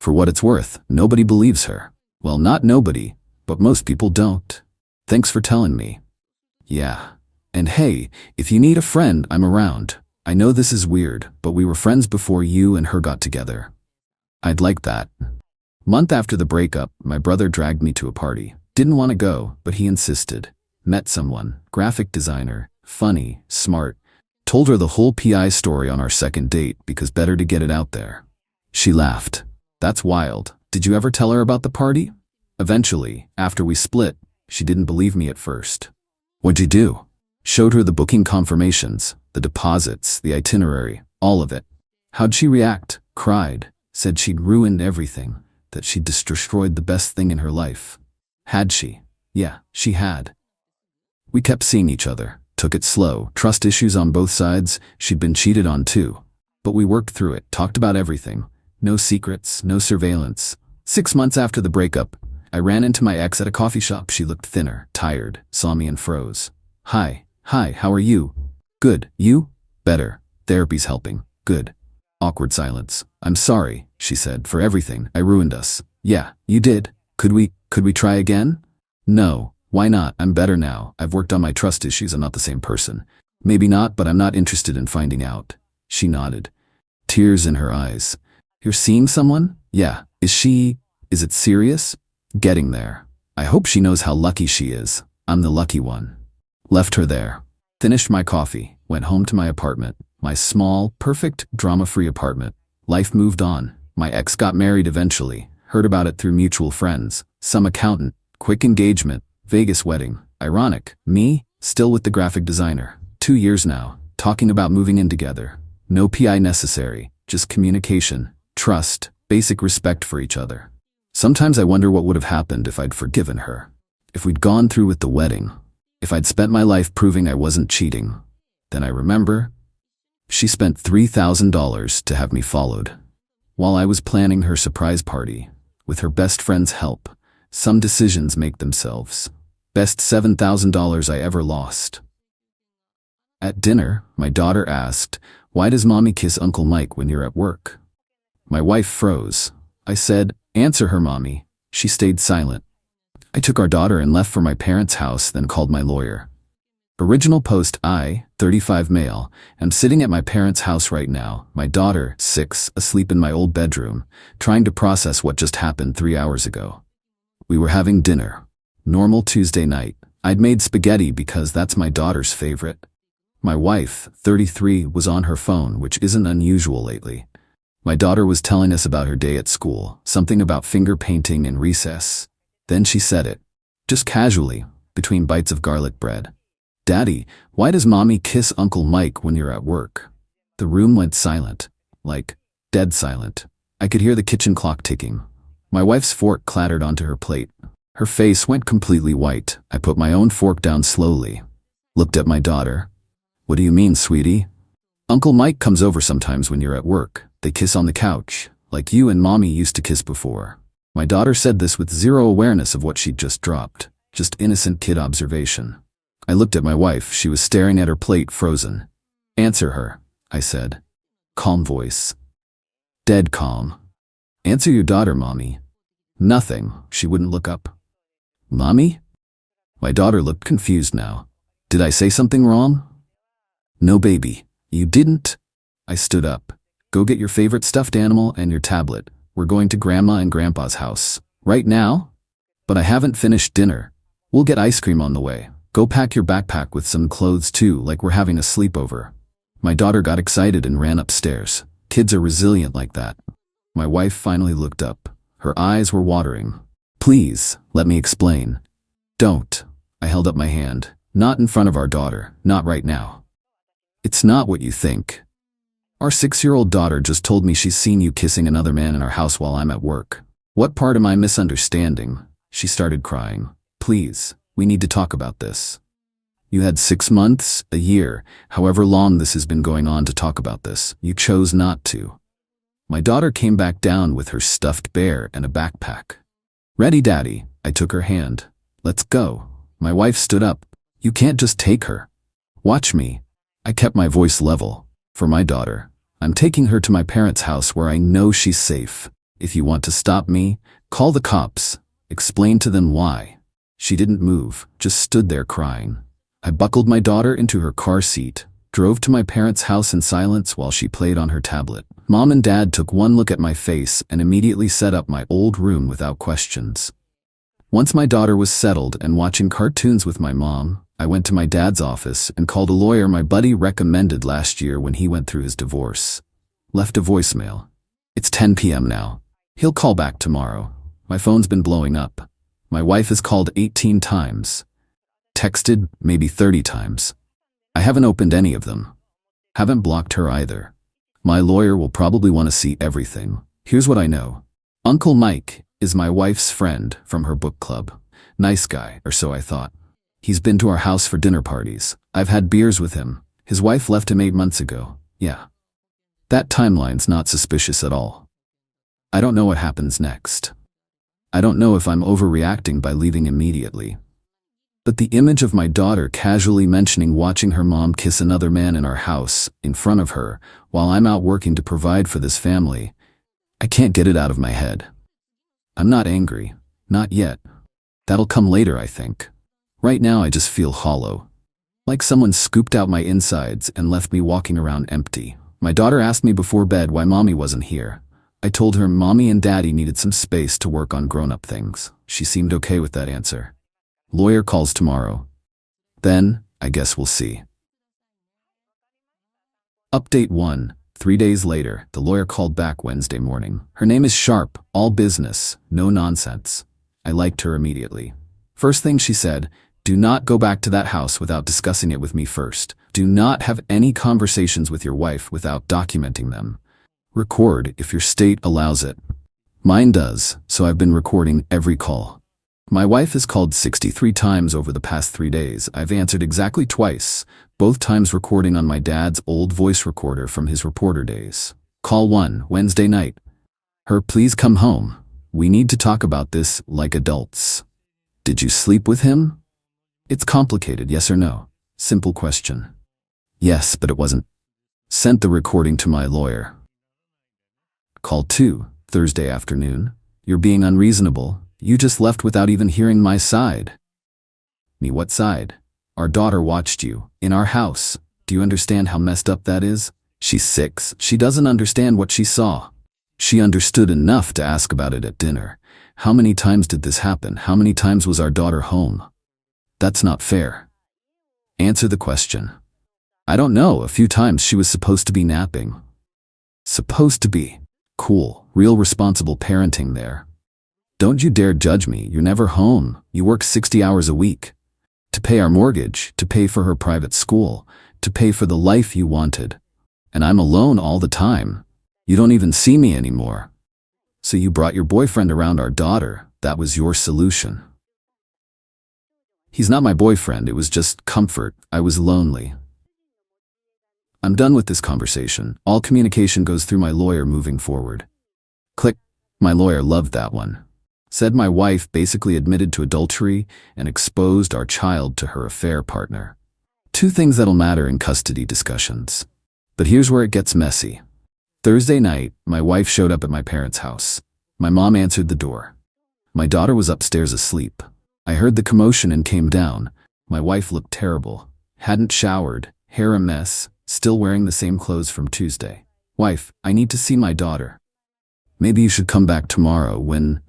For what it's worth, nobody believes her. Well, not nobody, but most people don't. Thanks for telling me. Yeah. And hey, if you need a friend, I'm around. I know this is weird, but we were friends before you and her got together. I'd like that. Month after the breakup, my brother dragged me to a party. Didn't want to go, but he insisted. Met someone, graphic designer, funny, smart. Told her the whole PI story on our second date because better to get it out there. She laughed. That's wild. Did you ever tell her about the party? Eventually, after we split, she didn't believe me at first. What'd you do? Showed her the booking confirmations, the deposits, the itinerary, all of it. How'd she react? Cried. Said she'd ruined everything, that she'd destroyed the best thing in her life. Had she? Yeah, she had. We kept seeing each other. Took it slow, trust issues on both sides, she'd been cheated on too. But we worked through it, talked about everything. No secrets, no surveillance. 6 months after the breakup, I ran into my ex at a coffee shop. She looked thinner, tired, saw me and froze. Hi, how are you? Good, you? Better. Therapy's helping. Good. Awkward silence. I'm sorry, she said, for everything. I ruined us. Yeah, you did. Could we try again? No. Why not? I'm better now. I've worked on my trust issues. I'm not the same person. Maybe not, but I'm not interested in finding out. She nodded. Tears in her eyes. You're seeing someone? Yeah. Is it serious? Getting there. I hope she knows how lucky she is. I'm the lucky one. Left her there. Finished my coffee. Went home to my apartment. My small, perfect, drama-free apartment. Life moved on. My ex got married eventually. Heard about it through mutual friends. Some accountant. Quick engagement. Vegas wedding. Ironic. Me, still with the graphic designer. 2 years now. Talking about moving in together. No PI necessary. Just communication, trust, basic respect for each other. Sometimes I wonder what would have happened if I'd forgiven her. If we'd gone through with the wedding. If I'd spent my life proving I wasn't cheating. Then I remember. She spent $3,000 to have me followed. While I was planning her surprise party. With her best friend's help. Some decisions make themselves. Best $7,000 I ever lost. At dinner, my daughter asked, why does mommy kiss Uncle Mike when you're at work? My wife froze. I said, answer her, mommy. She stayed silent. I took our daughter and left for my parents' house, then called my lawyer. Original post: I, 35 male, am sitting at my parents' house right now, my daughter, 6, asleep in my old bedroom, trying to process what just happened 3 hours ago. We were having dinner. Normal Tuesday night. I'd made spaghetti because that's my daughter's favorite. My wife, 33, was on her phone, which isn't unusual lately. My daughter was telling us about her day at school, something about finger painting in recess. Then she said it, just casually, between bites of garlic bread. Daddy, why does mommy kiss Uncle Mike when you're at work? The room went silent, like, dead silent. I could hear the kitchen clock ticking. My wife's fork clattered onto her plate. Her face went completely white. I put my own fork down slowly. Looked at my daughter. What do you mean, sweetie? Uncle Mike comes over sometimes when you're at work. They kiss on the couch, like you and mommy used to kiss before. My daughter said this with zero awareness of what she'd just dropped. Just innocent kid observation. I looked at my wife. She was staring at her plate, frozen. Answer her, I said. Calm voice. Dead calm. Answer your daughter, mommy. Nothing. She wouldn't look up. Mommy? My daughter looked confused now. Did I say something wrong? No, baby. You didn't. I stood up. Go get your favorite stuffed animal and your tablet. We're going to Grandma and Grandpa's house. Right now? But I haven't finished dinner. We'll get ice cream on the way. Go pack your backpack with some clothes too, like we're having a sleepover. My daughter got excited and ran upstairs. Kids are resilient like that. My wife finally looked up. Her eyes were watering. Please, let me explain. Don't. I held up my hand. Not in front of our daughter. Not right now. It's not what you think. Our 6-year-old daughter just told me she's seen you kissing another man in our house while I'm at work. What part am I misunderstanding? She started crying. Please, we need to talk about this. You had 6 months, a year, however long this has been going on to talk about this. You chose not to. My daughter came back down with her stuffed bear and a backpack. Ready, Daddy? I took her hand. Let's go. My wife stood up. You can't just take her. Watch me. I kept my voice level. For my daughter, I'm taking her to my parents' house where I know she's safe. If you want to stop me, call the cops. Explain to them why. She didn't move, just stood there crying. I buckled my daughter into her car seat, drove to my parents' house in silence while she played on her tablet. Mom and Dad took one look at my face and immediately set up my old room without questions. Once my daughter was settled and watching cartoons with my mom, I went to my dad's office and called a lawyer my buddy recommended last year when he went through his divorce. Left a voicemail. It's 10 p.m. now. He'll call back tomorrow. My phone's been blowing up. My wife has called 18 times. Texted maybe 30 times. I haven't opened any of them. Haven't blocked her either. My lawyer will probably want to see everything. Here's what I know. Uncle Mike is my wife's friend from her book club. Nice guy, or so I thought. He's been to our house for dinner parties. I've had beers with him. His wife left him 8 months ago. Yeah. That timeline's not suspicious at all. I don't know what happens next. I don't know if I'm overreacting by leaving immediately. But the image of my daughter casually mentioning watching her mom kiss another man in our house, in front of her, while I'm out working to provide for this family, I can't get it out of my head. I'm not angry. Not yet. That'll come later, I think. Right now I just feel hollow. Like someone scooped out my insides and left me walking around empty. My daughter asked me before bed why Mommy wasn't here. I told her Mommy and Daddy needed some space to work on grown-up things. She seemed okay with that answer. Lawyer calls tomorrow. Then, I guess we'll see. Update 1. 3 days later, the lawyer called back Wednesday morning. Her name is Sharp, all business, no nonsense. I liked her immediately. First thing she said, do not go back to that house without discussing it with me first. Do not have any conversations with your wife without documenting them. Record if your state allows it. Mine does, so I've been recording every call. My wife has called 63 times over the past 3 days. I've answered exactly twice, both times recording on my dad's old voice recorder from his reporter days. Call 1, Wednesday night. Her, please come home. We need to talk about this like adults. Did you sleep with him? It's complicated, yes or no? Simple question. Yes, but it wasn't. Sent the recording to my lawyer. Call 2, Thursday afternoon. You're being unreasonable. You just left without even hearing my side. Me, what side? Our daughter watched you, in our house. Do you understand how messed up that is? She's 6. She doesn't understand what she saw. She understood enough to ask about it at dinner. How many times did this happen? How many times was our daughter home? That's not fair. Answer the question. I don't know, a few times she was supposed to be napping. Supposed to be. Cool, real responsible parenting there. Don't you dare judge me, you're never home. You work 60 hours a week. To pay our mortgage, to pay for her private school, to pay for the life you wanted. And I'm alone all the time. You don't even see me anymore. So you brought your boyfriend around our daughter. That was your solution. He's not my boyfriend, it was just comfort. I was lonely. I'm done with this conversation. All communication goes through my lawyer moving forward. Click. My lawyer loved that one. Said my wife basically admitted to adultery and exposed our child to her affair partner. 2 things that'll matter in custody discussions. But here's where it gets messy. Thursday night, my wife showed up at my parents' house. My mom answered the door. My daughter was upstairs asleep. I heard the commotion and came down. My wife looked terrible. Hadn't showered, hair a mess, still wearing the same clothes from Tuesday. Wife, I need to see my daughter. Maybe you should come back tomorrow when...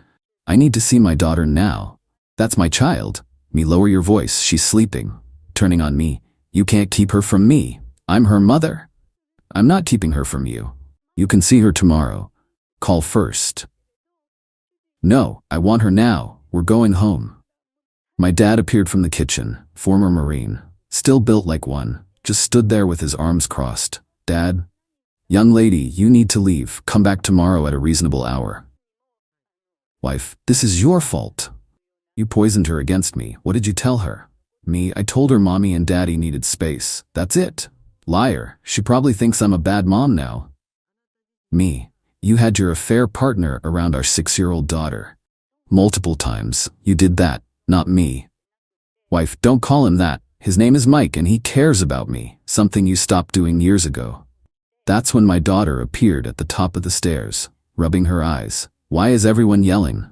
I need to see my daughter now. That's my child. Me, lower your voice, she's sleeping. Turning on me. You can't keep her from me. I'm her mother. I'm not keeping her from you. You can see her tomorrow. Call first. No, I want her now. We're going home. My dad appeared from the kitchen, former Marine, still built like one, just stood there with his arms crossed. Dad? Young lady, you need to leave. Come back tomorrow at a reasonable hour. Wife, this is your fault. You poisoned her against me. What did you tell her? Me, I told her mommy and daddy needed space. That's it. Liar. She probably thinks I'm a bad mom now. Me, you had your affair partner around our 6-year-old daughter. Multiple times. You did that, not me. Wife, don't call him that. His name is Mike and he cares about me, something you stopped doing years ago. That's when my daughter appeared at the top of the stairs, rubbing her eyes. Why is everyone yelling?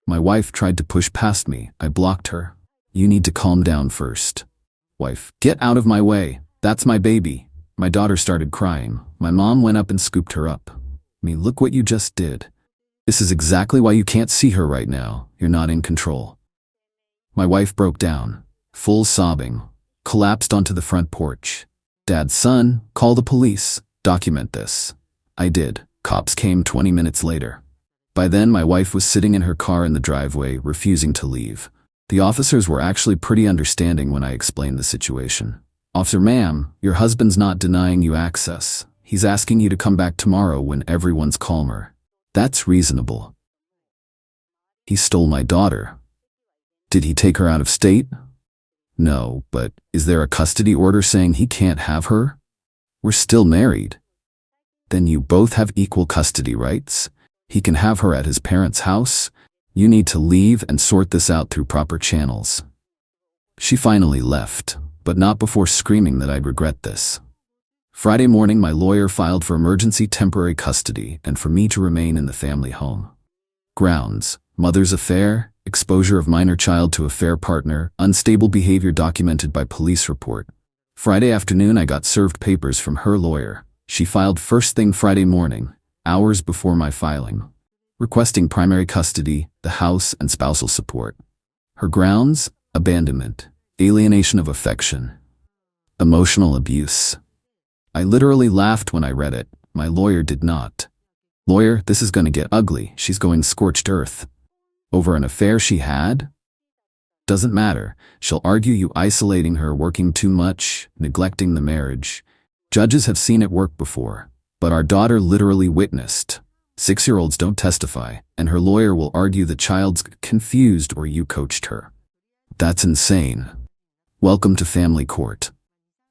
My wife tried to push past me. I blocked her. You need to calm down first. Wife, get out of my way. That's my baby. My daughter started crying. My mom went up and scooped her up. Me, look what you just did. This is exactly why you can't see her right now. You're not in control. My wife broke down, full sobbing, collapsed onto the front porch. Dad, son, call the police. Document this. I did. Cops came 20 minutes later. By then, my wife was sitting in her car in the driveway, refusing to leave. The officers were actually pretty understanding when I explained the situation. Officer, ma'am, your husband's not denying you access. He's asking you to come back tomorrow when everyone's calmer. That's reasonable. He stole my daughter. Did he take her out of state? No, but is there a custody order saying he can't have her? We're still married. Then you both have equal custody rights. He can have her at his parents' house. You need to leave and sort this out through proper channels. She finally left, but not before screaming that I'd regret this. Friday morning, my lawyer filed for emergency temporary custody and for me to remain in the family home. Grounds: mother's affair, exposure of minor child to affair partner, unstable behavior documented by police report. Friday afternoon, I got served papers from her lawyer. She filed first thing Friday morning, hours before my filing, requesting primary custody, the house, and spousal support. Her grounds: abandonment, alienation of affection, emotional abuse. I literally laughed when I read it. My lawyer did not. Lawyer, this is gonna get ugly. She's going scorched earth. Over an affair she had? Doesn't matter. She'll argue you isolating her, working too much, neglecting the marriage. Judges have seen it work before. But our daughter literally witnessed. 6-year-olds don't testify, and her lawyer will argue the child's confused or you coached her. That's insane. Welcome to family court.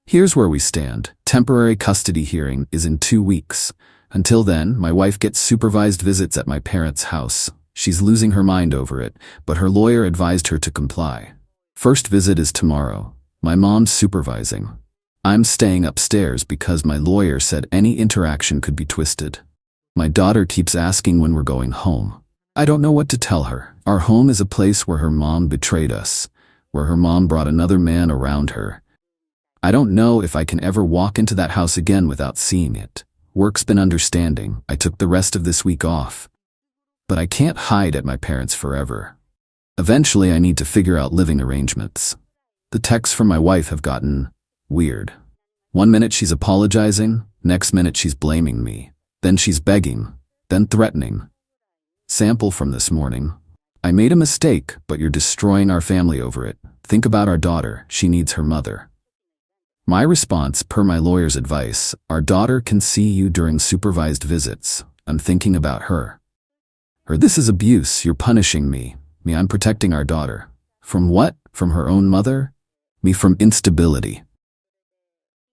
Here's where we stand. Temporary custody hearing is in 2 weeks. Until then, my wife gets supervised visits at my parents' house. She's losing her mind over it, but her lawyer advised her to comply. First visit is tomorrow. My mom's supervising. I'm staying upstairs because my lawyer said any interaction could be twisted. My daughter keeps asking when we're going home. I don't know what to tell her. Our home is a place where her mom betrayed us, where her mom brought another man around her. I don't know if I can ever walk into that house again without seeing it. Work's been understanding. I took the rest of this week off. But I can't hide at my parents forever. Eventually, I need to figure out living arrangements. The texts from my wife have gotten weird. One minute she's apologizing, next minute she's blaming me. Then she's begging, then threatening. Sample from this morning. I made a mistake, but you're destroying our family over it. Think about our daughter. She needs her mother. My response, per my lawyer's advice: our daughter can see you during supervised visits. I'm thinking about her. Her, this is abuse. You're punishing me. Me, I'm protecting our daughter. From what? From her own mother? Me, from instability.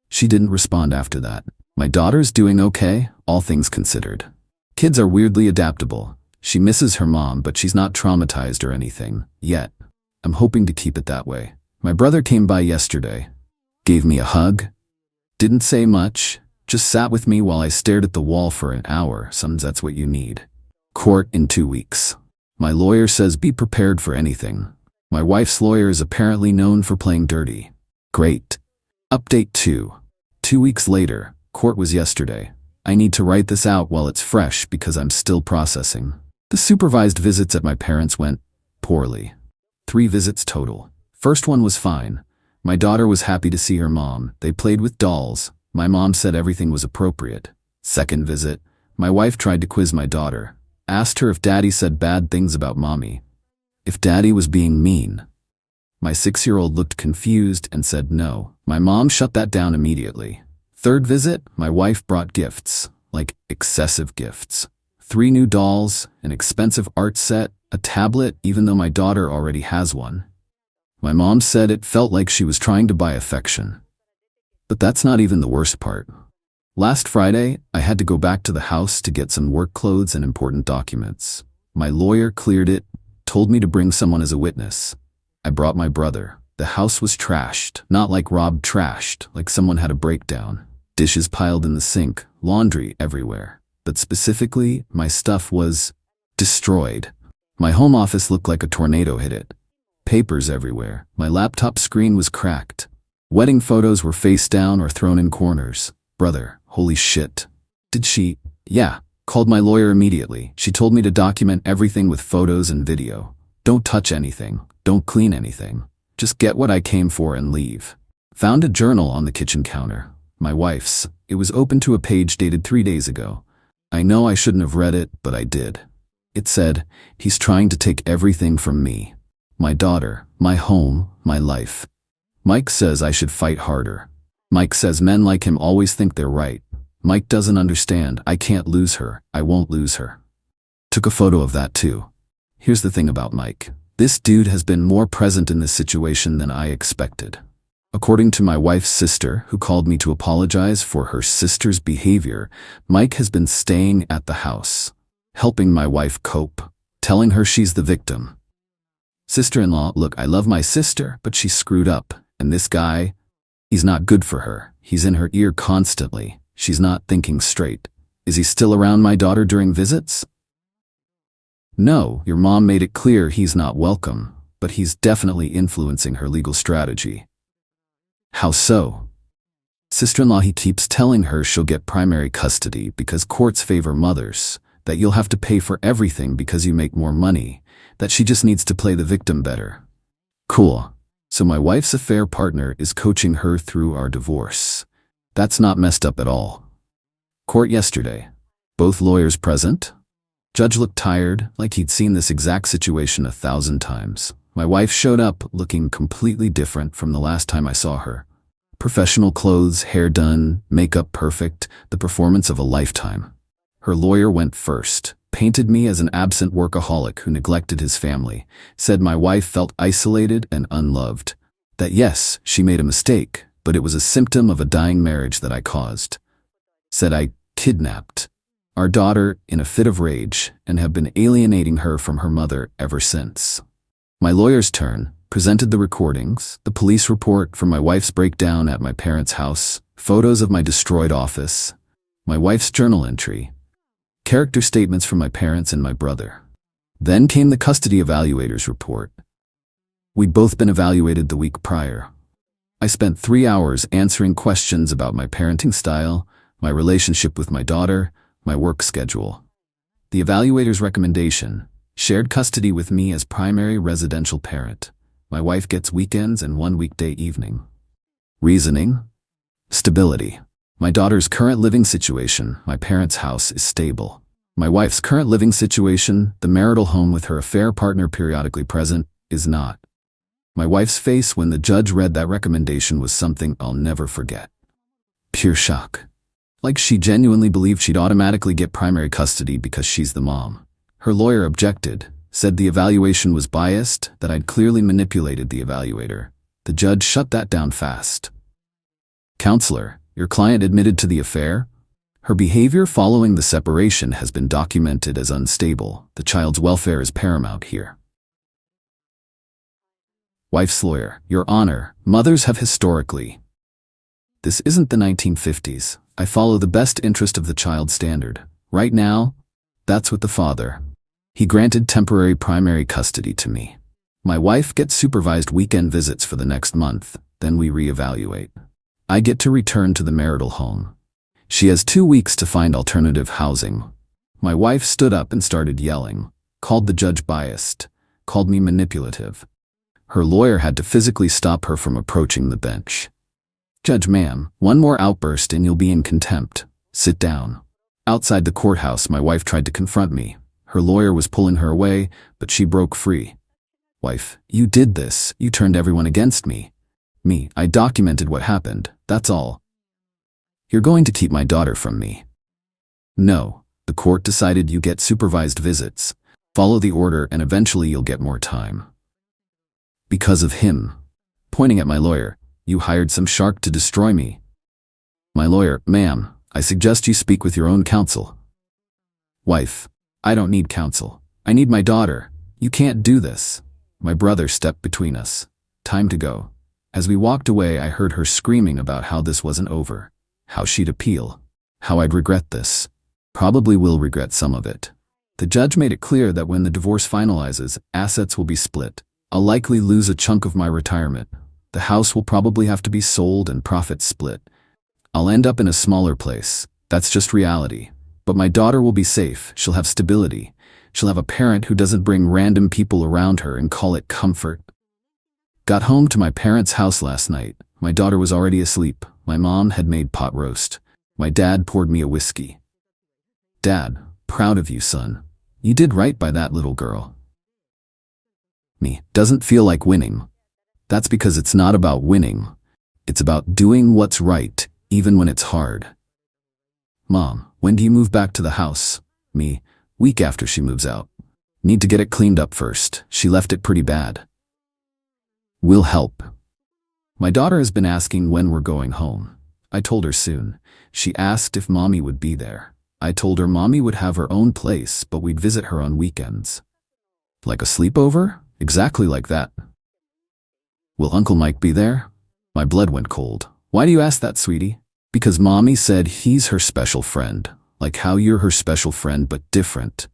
She didn't respond after that. My daughter's doing okay, all things considered. Kids are weirdly adaptable. She misses her mom, but she's not traumatized or anything, yet. I'm hoping to keep it that way. My brother came by yesterday. Gave me a hug. Didn't say much. Just sat with me while I stared at the wall for an hour. Sometimes that's what you need. Court in 2 weeks. My lawyer says be prepared for anything. My wife's lawyer is apparently known for playing dirty. Great. Update 2. 2 weeks later. Court was yesterday. I need to write this out while it's fresh because I'm still processing. The supervised visits at my parents went poorly. 3 visits total. First one was fine. My daughter was happy to see her mom. They played with dolls. My mom said everything was appropriate. Second visit. My wife tried to quiz my daughter, asked her if daddy said bad things about mommy, if daddy was being mean. My 6-year-old looked confused and said no. My mom shut that down immediately. Third visit, my wife brought gifts, like excessive gifts. 3 new dolls, an expensive art set, a tablet even though my daughter already has one. My mom said it felt like she was trying to buy affection. But that's not even the worst part. Last Friday, I had to go back to the house to get some work clothes and important documents. My lawyer cleared it, told me to bring someone as a witness. I brought my brother. The house was trashed, not like Rob trashed, like someone had a breakdown. Dishes piled in the sink, laundry everywhere. But specifically, my stuff was destroyed. My home office looked like a tornado hit it. Papers everywhere. My laptop screen was cracked. Wedding photos were face down or thrown in corners. Brother, holy shit. Did she? Yeah. Called my lawyer immediately. She told me to document everything with photos and video. Don't touch anything. Don't clean anything. Just get what I came for and leave. Found a journal on the kitchen counter. My wife's. It was open to a page dated 3 days ago. I know I shouldn't have read it, but I did. It said, he's trying to take everything from me. My daughter, my home, my life. Mike says I should fight harder. Mike says men like him always think they're right. Mike doesn't understand. I can't lose her. I won't lose her. Took a photo of that too. Here's the thing about Mike. This dude has been more present in this situation than I expected. According to my wife's sister, who called me to apologize for her sister's behavior, Mike has been staying at the house, helping my wife cope, telling her she's the victim. Sister-in-law, look, I love my sister, but she screwed up, and this guy, he's not good for her. He's in her ear constantly. She's not thinking straight. Is he still around my daughter during visits? No, your mom made it clear he's not welcome, but he's definitely influencing her legal strategy. How so? Sister-in-law, he keeps telling her she'll get primary custody because courts favor mothers, that you'll have to pay for everything because you make more money, that she just needs to play the victim better. Cool. So my wife's affair partner is coaching her through our divorce. That's not messed up at all. Court yesterday. Both lawyers present? Judge looked tired, like he'd seen this exact situation 1,000 times. My wife showed up looking completely different from the last time I saw her. Professional clothes, hair done, makeup perfect, the performance of a lifetime. Her lawyer went first, painted me as an absent workaholic who neglected his family, said my wife felt isolated and unloved. That yes, she made a mistake, but it was a symptom of a dying marriage that I caused. Said I kidnapped our daughter in a fit of rage and have been alienating her from her mother ever since. My lawyer's turn, presented the recordings, the police report from my wife's breakdown at my parents' house, photos of my destroyed office, my wife's journal entry, character statements from my parents and my brother. Then came the custody evaluator's report. We'd both been evaluated the week prior. I spent 3 hours answering questions about my parenting style, my relationship with my daughter, my work schedule. The evaluator's recommendation: shared custody with me as primary residential parent. My wife gets weekends and 1 weekday evening. Reasoning: stability. My daughter's current living situation, my parents' house, is stable. My wife's current living situation, the marital home with her affair partner periodically present, is not. My wife's face when the judge read that recommendation was something I'll never forget. Pure shock. Like she genuinely believed she'd automatically get primary custody because she's the mom. Her lawyer objected, said the evaluation was biased, that I'd clearly manipulated the evaluator. The judge shut that down fast. Counselor, your client admitted to the affair? Her behavior following the separation has been documented as unstable. The child's welfare is paramount here. Wife's lawyer, Your Honor, mothers have historically. This isn't the 1950s. I follow the best interest of the child standard. Right now, that's with the father. He granted temporary primary custody to me. My wife gets supervised weekend visits for the next month, then we reevaluate. I get to return to the marital home. She has 2 weeks to find alternative housing. My wife stood up and started yelling, called the judge biased, called me manipulative. Her lawyer had to physically stop her from approaching the bench. Judge, ma'am, one more outburst and you'll be in contempt. Sit down. Outside the courthouse, my wife tried to confront me. Her lawyer was pulling her away, but she broke free. Wife, you did this. You turned everyone against me. Me, I documented what happened. That's all. You're going to keep my daughter from me. No, the court decided you get supervised visits. Follow the order and eventually you'll get more time. Because of him. Pointing at my lawyer, you hired some shark to destroy me. My lawyer, ma'am, I suggest you speak with your own counsel. Wife, I don't need counsel. I need my daughter. You can't do this. My brother stepped between us. Time to go. As we walked away, I heard her screaming about how this wasn't over, how she'd appeal, how I'd regret this. Probably will regret some of it. The judge made it clear that when the divorce finalizes, assets will be split. I'll likely lose a chunk of my retirement. The house will probably have to be sold and profits split. I'll end up in a smaller place. That's just reality. But my daughter will be safe. She'll have stability. She'll have a parent who doesn't bring random people around her and call it comfort. Got home to my parents' house last night. My daughter was already asleep. My mom had made pot roast. My dad poured me a whiskey. Dad, proud of you, son. You did right by that little girl. Me, doesn't feel like winning. That's because it's not about winning. It's about doing what's right, even when it's hard. Mom, when do you move back to the house? Me, week after she moves out. Need to get it cleaned up first. She left it pretty bad. We'll help. My daughter has been asking when we're going home. I told her soon. She asked if Mommy would be there. I told her Mommy would have her own place, but we'd visit her on weekends. Like a sleepover? Exactly like that. Will Uncle Mike be there? My blood went cold. Why do you ask that, sweetie? Because Mommy said he's her special friend. Like how you're her special friend, but different.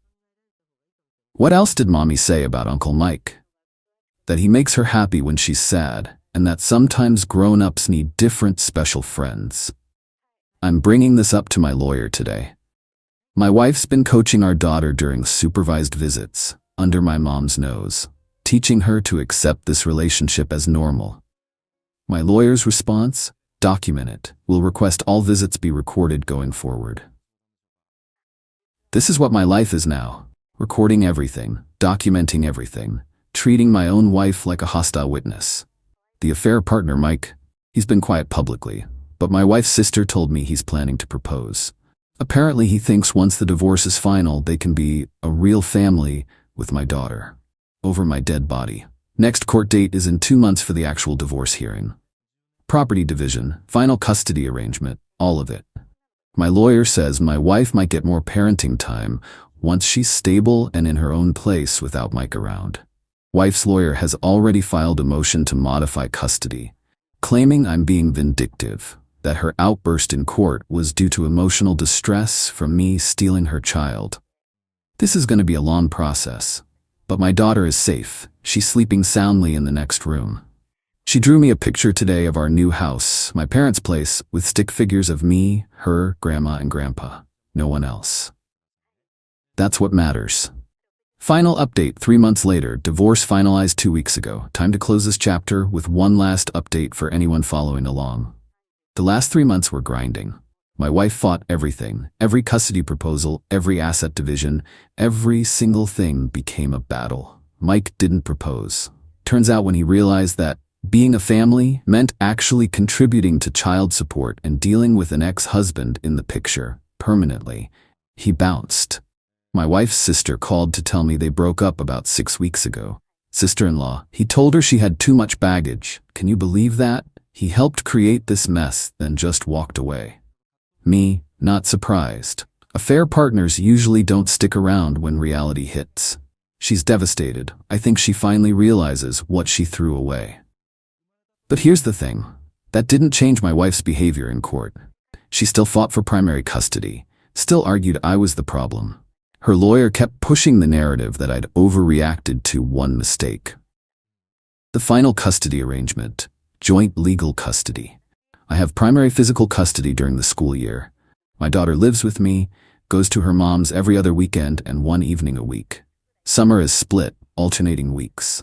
What else did Mommy say about Uncle Mike? That he makes her happy when she's sad, and that sometimes grown-ups need different special friends. I'm bringing this up to my lawyer today. My wife's been coaching our daughter during supervised visits, under my mom's nose, teaching her to accept this relationship as normal. My lawyer's response? Document it. Will request all visits be recorded going forward. This is what my life is now. Recording everything, documenting everything, treating my own wife like a hostile witness. The affair partner, Mike, he's been quiet publicly, but my wife's sister told me he's planning to propose. Apparently he thinks once the divorce is final, they can be a real family with my daughter. Over my dead body. Next court date is in 2 months for the actual divorce hearing. Property division, final custody arrangement, all of it. My lawyer says my wife might get more parenting time once she's stable and in her own place without Mike around. Wife's lawyer has already filed a motion to modify custody, claiming I'm being vindictive, that her outburst in court was due to emotional distress from me stealing her child. This is going to be a long process, but my daughter is safe. She's sleeping soundly in the next room. She drew me a picture today of our new house, my parents' place, with stick figures of me, her, Grandma, and Grandpa. No one else. That's what matters. Final update 3 months later, divorce finalized 2 weeks ago. Time to close this chapter with one last update for anyone following along. The last 3 months were grinding. My wife fought everything, every custody proposal, every asset division, every single thing became a battle. Mike didn't propose. Turns out when he realized that being a family meant actually contributing to child support and dealing with an ex-husband in the picture, permanently, he bounced. My wife's sister called to tell me they broke up about 6 weeks ago. Sister-in-law, he told her she had too much baggage. Can you believe that? He helped create this mess, then just walked away. Me, not surprised. Affair partners usually don't stick around when reality hits. She's devastated. I think she finally realizes what she threw away. But here's the thing. That didn't change my wife's behavior in court. She still fought for primary custody, still argued I was the problem. Her lawyer kept pushing the narrative that I'd overreacted to one mistake. The final custody arrangement, joint legal custody. I have primary physical custody during the school year. My daughter lives with me, goes to her mom's every other weekend and 1 evening a week. Summer is split, alternating weeks.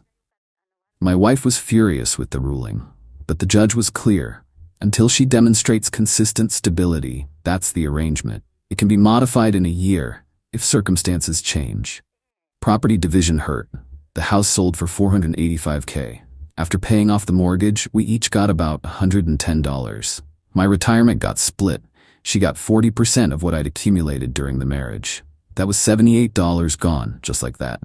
My wife was furious with the ruling, but the judge was clear. Until she demonstrates consistent stability, that's the arrangement. It can be modified in a year if circumstances change. Property division hurt. The house sold for $485K. After paying off the mortgage, we each got about $110. My retirement got split. She got 40% of what I'd accumulated during the marriage. That was $78 gone, just like that.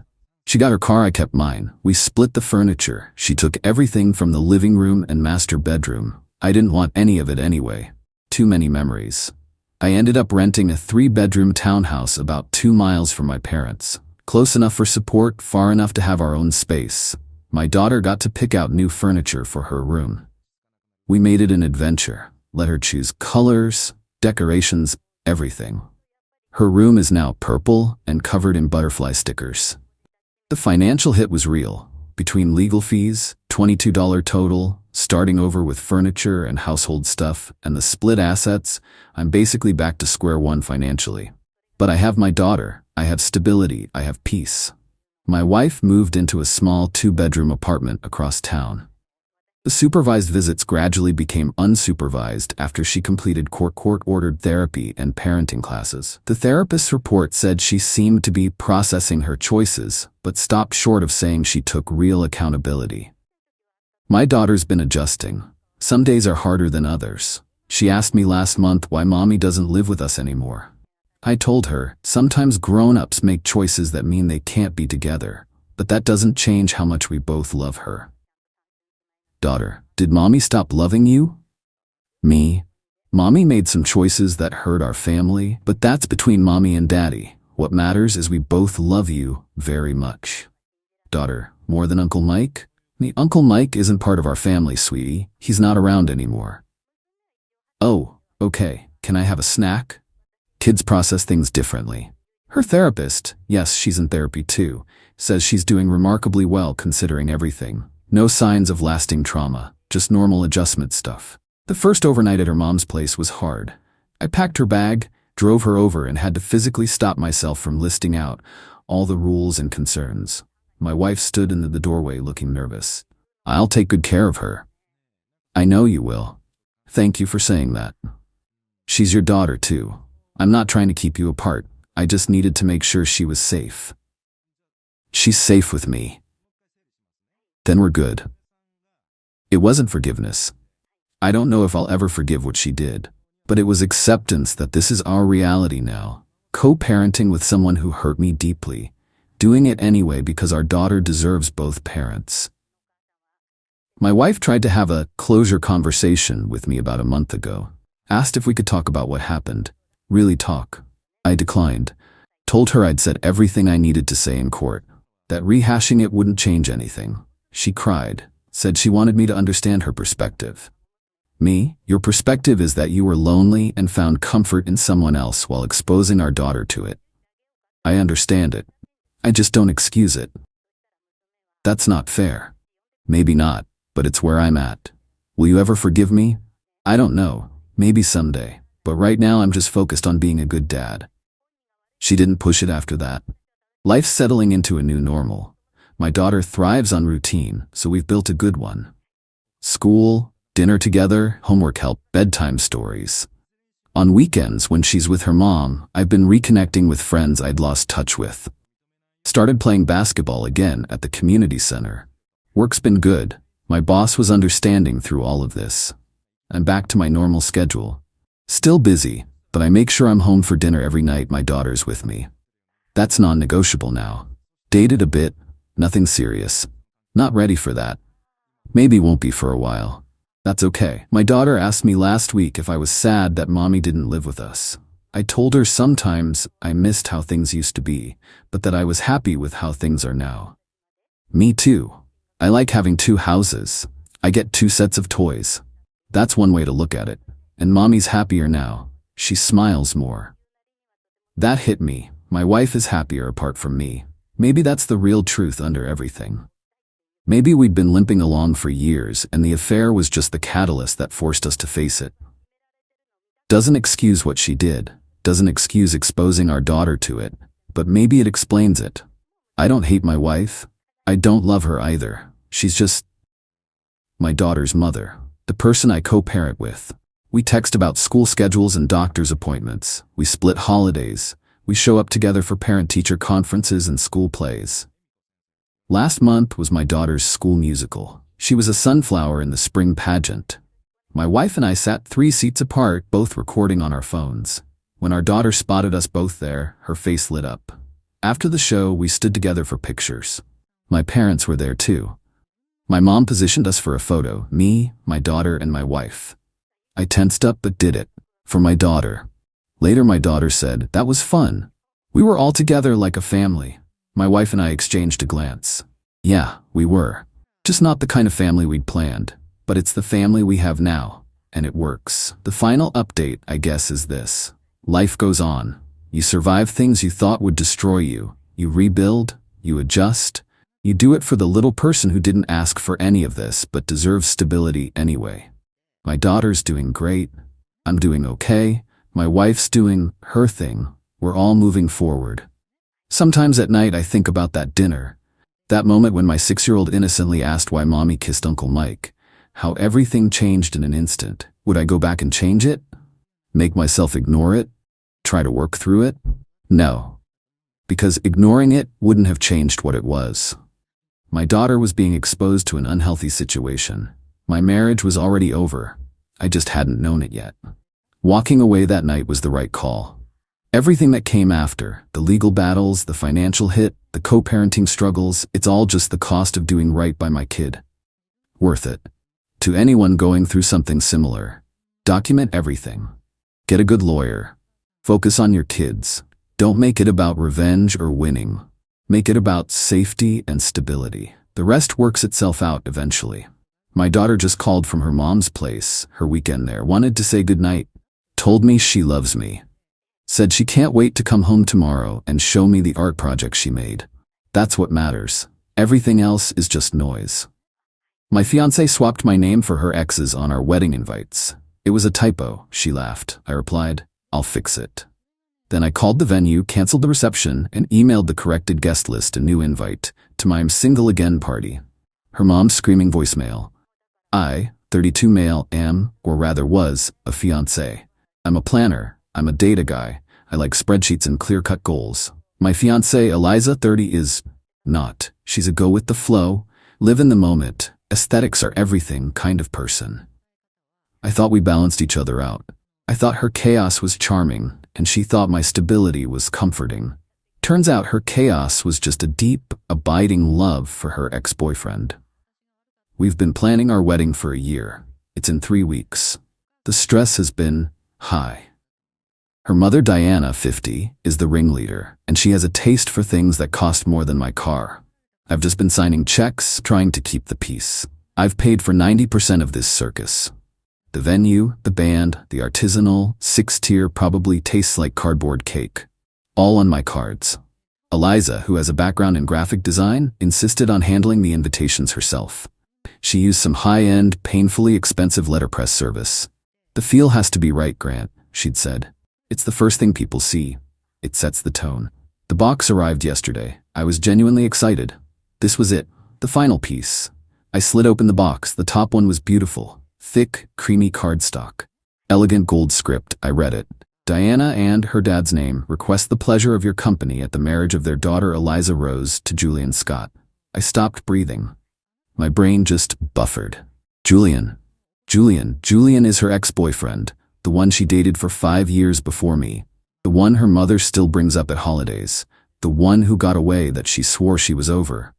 She got her car, I kept mine. We split the furniture. She took everything from the living room and master bedroom. I didn't want any of it anyway. Too many memories. I ended up renting a 3-bedroom townhouse about 2 miles from my parents. Close enough for support, far enough to have our own space. My daughter got to pick out new furniture for her room. We made it an adventure. Let her choose colors, decorations, everything. Her room is now purple and covered in butterfly stickers. The financial hit was real. Between legal fees, $22 total, starting over with furniture and household stuff, and the split assets, I'm basically back to square one financially. But I have my daughter, I have stability, I have peace. My wife moved into a small 2-bedroom apartment across town. The supervised visits gradually became unsupervised after she completed court-ordered therapy and parenting classes. The therapist's report said she seemed to be processing her choices, but stopped short of saying she took real accountability. My daughter's been adjusting. Some days are harder than others. She asked me last month why mommy doesn't live with us anymore. I told her, sometimes grown-ups make choices that mean they can't be together, but that doesn't change how much we both love her. Daughter, did mommy stop loving you? Me? Mommy made some choices that hurt our family, but that's between mommy and daddy. What matters is we both love you very much. Daughter, more than Uncle Mike? The Uncle Mike isn't part of our family, sweetie. He's not around anymore. Oh, okay. Can I have a snack? Kids process things differently. Her therapist, yes, she's in therapy too, says she's doing remarkably well considering everything. No signs of lasting trauma, just normal adjustment stuff. The first overnight at her mom's place was hard. I packed her bag, drove her over, and had to physically stop myself from listing out all the rules and concerns. My wife stood in the doorway looking nervous. I'll take good care of her. I know you will. Thank you for saying that. She's your daughter too. I'm not trying to keep you apart. I just needed to make sure she was safe. She's safe with me. Then we're good. It wasn't forgiveness. I don't know if I'll ever forgive what she did, but it was acceptance that this is our reality now. Co-parenting with someone who hurt me deeply. Doing it anyway because our daughter deserves both parents. My wife tried to have a closure conversation with me about a month ago. Asked if we could talk about what happened. Really talk. I declined. Told her I'd said everything I needed to say in court. That rehashing it wouldn't change anything. She cried. Said she wanted me to understand her perspective. Me, your perspective is that you were lonely and found comfort in someone else while exposing our daughter to it. I understand it. I just don't excuse it. That's not fair. Maybe not, but it's where I'm at. Will you ever forgive me? I don't know. Maybe someday. But right now I'm just focused on being a good dad. She didn't push it after that. Life's settling into a new normal. My daughter thrives on routine, so we've built a good one. School, dinner together, homework help, bedtime stories. On weekends when she's with her mom, I've been reconnecting with friends I'd lost touch with. Started playing basketball again at the community center. Work's been good. My boss was understanding through all of this. I'm back to my normal schedule. Still busy, but I make sure I'm home for dinner every night my daughter's with me. That's non-negotiable now. Dated a bit, nothing serious. Not ready for that. Maybe won't be for a while. That's okay. My daughter asked me last week if I was sad that mommy didn't live with us. I told her sometimes I missed how things used to be, but that I was happy with how things are now. Me too. I like having 2 houses. I get 2 sets of toys. That's one way to look at it. And mommy's happier now. She smiles more. That hit me. My wife is happier apart from me. Maybe that's the real truth under everything. Maybe we'd been limping along for years and the affair was just the catalyst that forced us to face it. Doesn't excuse what she did. Doesn't excuse exposing our daughter to it. But maybe it explains it. I don't hate my wife. I don't love her either. She's just my daughter's mother. The person I co-parent with. We text about school schedules and doctor's appointments. We split holidays. We show up together for parent-teacher conferences and school plays. Last month was my daughter's school musical. She was a sunflower in the spring pageant. My wife and I sat 3 seats apart, both recording on our phones. When our daughter spotted us both there, her face lit up. After the show, we stood together for pictures. My parents were there too. My mom positioned us for a photo, me, my daughter, and my wife. I tensed up but did it. For my daughter. Later my daughter said, "That was fun. We were all together like a family." My wife and I exchanged a glance. Yeah, we were. Just not the kind of family we'd planned. But it's the family we have now. And it works. The final update, I guess, is this. Life goes on. You survive things you thought would destroy you. You rebuild. You adjust. You do it for the little person who didn't ask for any of this but deserves stability anyway. My daughter's doing great. I'm doing okay. My wife's doing her thing. We're all moving forward. Sometimes at night I think about that dinner. That moment when my 6-year-old innocently asked why Mommy kissed Uncle Mike. How everything changed in an instant. Would I go back and change it? Make myself ignore it? Try to work through it? No. Because ignoring it wouldn't have changed what it was. My daughter was being exposed to an unhealthy situation. My marriage was already over. I just hadn't known it yet. Walking away that night was the right call. Everything that came after, the legal battles, the financial hit, the co-parenting struggles, it's all just the cost of doing right by my kid. Worth it. To anyone going through something similar, document everything. Get a good lawyer. Focus on your kids. Don't make it about revenge or winning. Make it about safety and stability. The rest works itself out eventually. My daughter just called from her mom's place, her weekend there, wanted to say goodnight. Told me she loves me. Said she can't wait to come home tomorrow and show me the art project she made. That's what matters. Everything else is just noise. My fiancée swapped my name for her ex's on our wedding invites. It was a typo, she laughed. I replied, "I'll fix it." Then I called the venue, canceled the reception, and emailed the corrected guest list a new invite to my I'm single again party. Her mom's screaming voicemail. I, 32 male, am, or rather was, a fiancé. I'm a planner. I'm a data guy. I like spreadsheets and clear-cut goals. My fiancée, Eliza, 30, is not. She's a go-with-the-flow, live-in-the-moment, aesthetics are everything kind of person. I thought we balanced each other out. I thought her chaos was charming, and she thought my stability was comforting. Turns out her chaos was just a deep, abiding love for her ex-boyfriend. We've been planning our wedding for a year. It's in 3 weeks. The stress has been high. Her mother, Diana, 50, is the ringleader, and she has a taste for things that cost more than my car. I've just been signing checks, trying to keep the peace. I've paid for 90% of this circus. The venue, the band, the artisanal, 6-tier probably tastes like cardboard cake. All on my cards. Eliza, who has a background in graphic design, insisted on handling the invitations herself. She used some high-end, painfully expensive letterpress service. "The feel has to be right, Grant," she'd said. "It's the first thing people see. It sets the tone." The box arrived yesterday. I was genuinely excited. This was it, the final piece. I slid open the box. The top one was beautiful. Thick, creamy cardstock. Elegant gold script. I read it. "Diana and her dad's name request the pleasure of your company at the marriage of their daughter Eliza Rose to Julian Scott." I stopped breathing. My brain just buffered. Julian is her ex-boyfriend, the one she dated for 5 years before me, the one her mother still brings up at holidays, the one who got away that she swore she was over.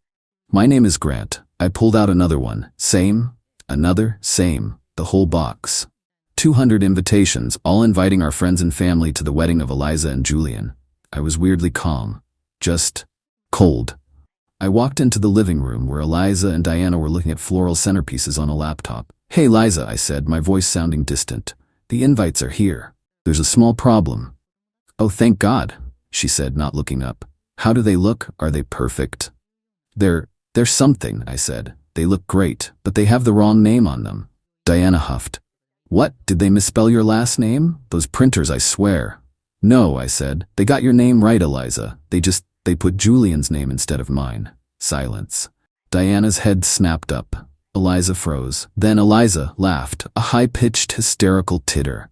My name is Grant. I pulled out another one. Same, another, same, the whole box. 200 invitations, all inviting our friends and family to the wedding of Eliza and Julian. I was weirdly calm. Just cold. I walked into the living room where Eliza and Diana were looking at floral centerpieces on a laptop. "Hey, Liza," I said, my voice sounding distant. "The invites are here. There's a small problem." "Oh, thank God," she said, not looking up. "How do they look? Are they perfect?" They're something," I said. "They look great, but they have the wrong name on them." Diana huffed. "What? Did they misspell your last name? Those printers, I swear." "No," I said. "They got your name right, Eliza. They put Julian's name instead of mine." Silence. Diana's head snapped up. Eliza froze. Then Eliza laughed, a high-pitched, hysterical titter.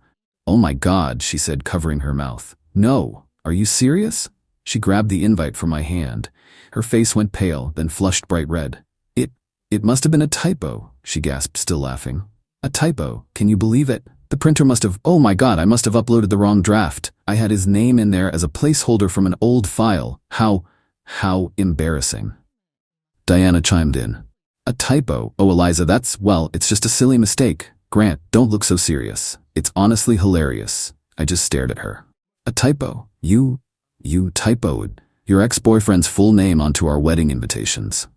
"Oh my God," she said, covering her mouth. "No, are you serious?" She grabbed the invite from my hand. Her face went pale, then flushed bright red. It must have been a typo," she gasped, still laughing. "A typo? Can you believe it? The printer must have— oh my God, I must have uploaded the wrong draft. I had his name in there as a placeholder from an old file. How embarrassing." Diana chimed in. "A typo? Oh, Eliza, it's just a silly mistake. Grant, don't look so serious. It's honestly hilarious." I just stared at her. "A typo? You typoed your ex-boyfriend's full name onto our wedding invitations."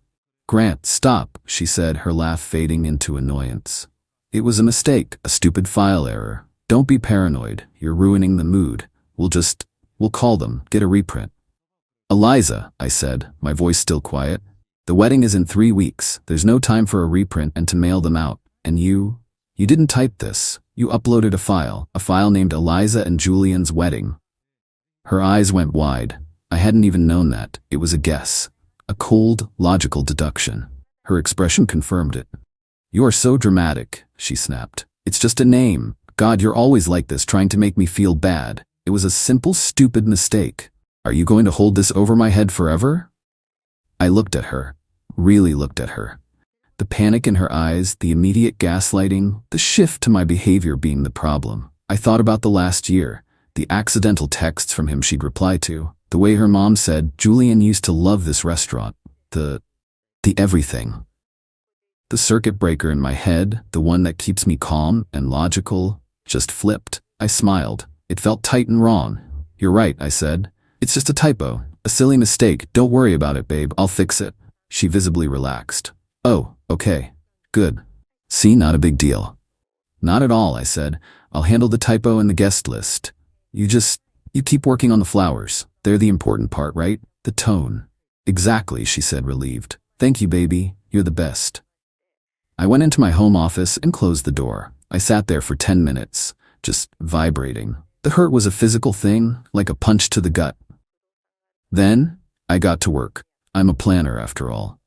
"Grant, stop," she said, her laugh fading into annoyance. "It was a mistake, a stupid file error. Don't be paranoid. You're ruining the mood. We'll call them, get a reprint." "Eliza," I said, my voice still quiet, "the wedding is in 3 weeks. There's no time for a reprint and to mail them out. And you didn't type this. You uploaded a file named Eliza and Julian's Wedding." Her eyes went wide. I hadn't even known that. It was a guess. A cold, logical deduction. Her expression confirmed it. "You are so dramatic," she snapped. "It's just a name. God, you're always like this, trying to make me feel bad. It was a simple, stupid mistake. Are you going to hold this over my head forever?" I looked at her. Really looked at her. The panic in her eyes, the immediate gaslighting, the shift to my behavior being the problem. I thought about the last year, the accidental texts from him she'd reply to, the way her mom said, "Julian used to love this restaurant," the everything. The circuit breaker in my head, the one that keeps me calm and logical, just flipped. I smiled. It felt tight and wrong. "You're right," I said. "It's just a typo, a silly mistake. Don't worry about it, babe. I'll fix it." She visibly relaxed. "Oh, okay. Good. See, not a big deal." "Not at all," I said. "I'll handle the typo and the guest list. You keep working on the flowers. They're the important part, right? The tone." "Exactly," she said, relieved. "Thank you, baby. You're the best." I went into my home office and closed the door. I sat there for 10 minutes, just vibrating. The hurt was a physical thing, like a punch to the gut. Then, I got to work. I'm a planner, after all.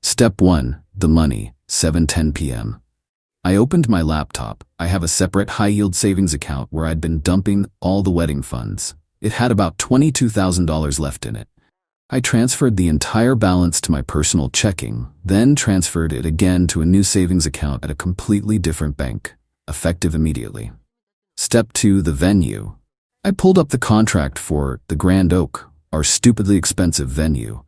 Step 1, the money, 7:10 p.m. I opened my laptop. I have a separate high-yield savings account where I'd been dumping all the wedding funds. It had about $22,000 left in it. I transferred the entire balance to my personal checking, then transferred it again to a new savings account at a completely different bank, effective immediately. Step 2, the venue. I pulled up the contract for the Grand Oak, our stupidly expensive venue.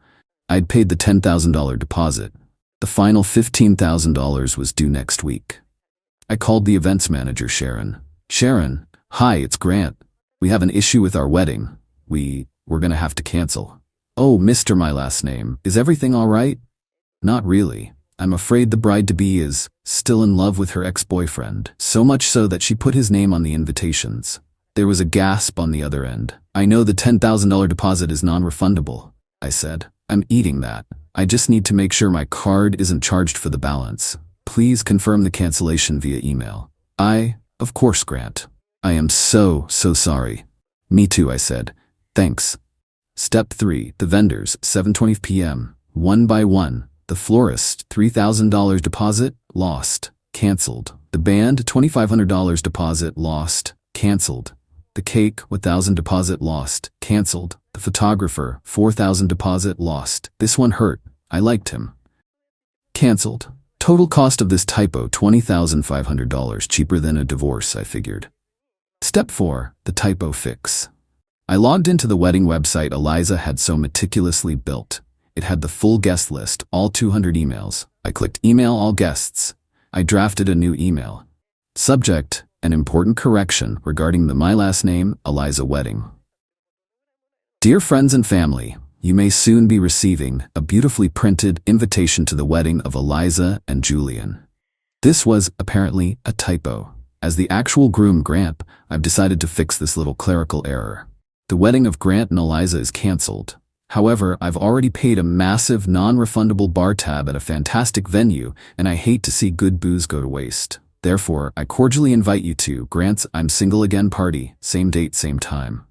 I'd paid the $10,000 deposit. The final $15,000 was due next week. I called the events manager, Sharon. "Sharon, hi, it's Grant. We have an issue with our wedding. We're gonna have to cancel." "Oh, Mr. My last name. Is everything all right?" "Not really. I'm afraid the bride-to-be is still in love with her ex-boyfriend, so much so that she put his name on the invitations." There was a gasp on the other end. "I know the $10,000 deposit is non-refundable," I said. "I'm eating that. I just need to make sure my card isn't charged for the balance. Please confirm the cancellation via email." Of course, Grant. I am so sorry." "Me too," I said. "Thanks." Step 3, the vendors, 7:20 p.m. One by one. The florist, $3,000 deposit, lost, canceled. The band, $2,500 deposit, lost, canceled. The cake, $1,000 deposit, lost, canceled. The photographer, $4,000 deposit, lost. This one hurt. I liked him. Canceled. Total cost of this typo, $20,500, cheaper than a divorce, I figured. Step 4, the typo fix. I logged into the wedding website Eliza had so meticulously built. It had the full guest list, all 200 emails. I clicked email all guests. I drafted a new email. Subject, an important correction regarding the my last name, Eliza wedding. Dear friends and family, you may soon be receiving a beautifully printed invitation to the wedding of Eliza and Julian. This was, apparently, a typo. As the actual groom, Grant, I've decided to fix this little clerical error. The wedding of Grant and Eliza is canceled. However, I've already paid a massive non-refundable bar tab at a fantastic venue, and I hate to see good booze go to waste. Therefore, I cordially invite you to Grant's I'm Single Again party, same date, same time.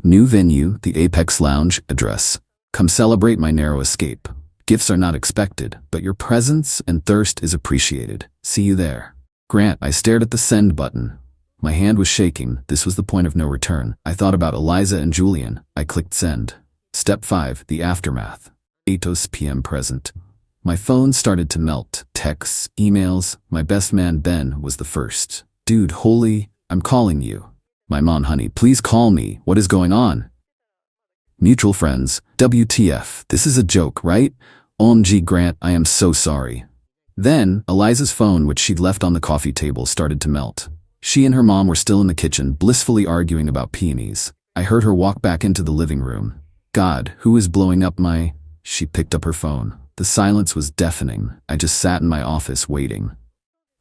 New venue, the Apex Lounge, address. Come celebrate my narrow escape. Gifts are not expected, but your presence and thirst is appreciated. See you there. Grant. I stared at the send button. My hand was shaking. This was the point of no return. I thought about Eliza and Julian. I clicked send. Step 5. The aftermath. 8 p.m. present. My phone started to melt. Texts, emails. My best man Ben was the first. Dude, holy, I'm calling you. My mom, honey, please call me. What is going on? Mutual friends. WTF. This is a joke, right? OMG Grant, I am so sorry. Then, Eliza's phone, which she'd left on the coffee table, started to melt. She and her mom were still in the kitchen, blissfully arguing about peonies. I heard her walk back into the living room. God, who is blowing up my... She picked up her phone. The silence was deafening. I just sat in my office waiting.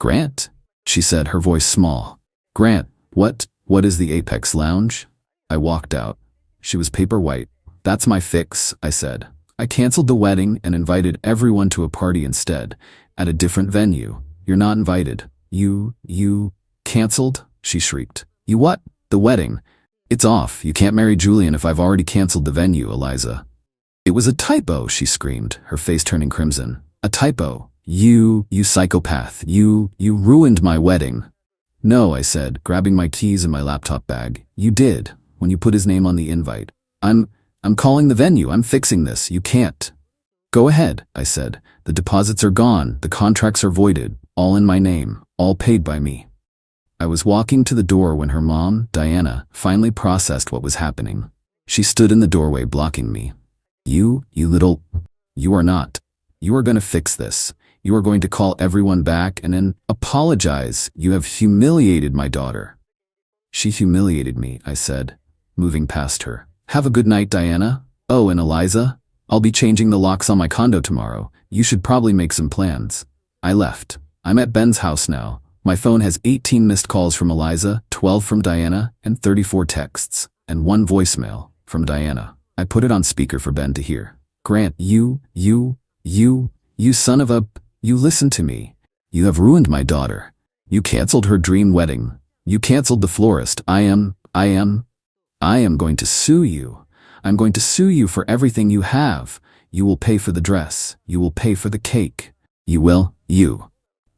Grant? She said, her voice small. Grant, what is the Apex Lounge? I walked out. She was paper white. That's my fix, I said. I canceled the wedding and invited everyone to a party instead, at a different venue. You're not invited. You canceled? She shrieked. You what? The wedding. It's off. You can't marry Julian if I've already canceled the venue, Eliza. It was a typo, she screamed, her face turning crimson. A typo. You psychopath. You ruined my wedding. No, I said, grabbing my keys and my laptop bag. You did, when you put his name on the invite. I'm calling the venue. I'm fixing this. You can't. Go ahead, I said. The deposits are gone. The contracts are voided. All in my name. All paid by me. I was walking to the door when her mom, Diana, finally processed what was happening. She stood in the doorway blocking me. You are not. You are going to fix this. You are going to call everyone back and then apologize. You have humiliated my daughter. She humiliated me, I said, moving past her. Have a good night, Diana. Oh, and Eliza, I'll be changing the locks on my condo tomorrow. You should probably make some plans. I left. I'm at Ben's house now. My phone has 18 missed calls from Eliza, 12 from Diana, and 34 texts, and 1 voicemail from Diana. I put it on speaker for Ben to hear. Grant, you son of a... You listen to me. You have ruined my daughter. You canceled her dream wedding. You canceled the florist. I am going to sue you. I'm going to sue you for everything you have. You will pay for the dress. You will pay for the cake. You will.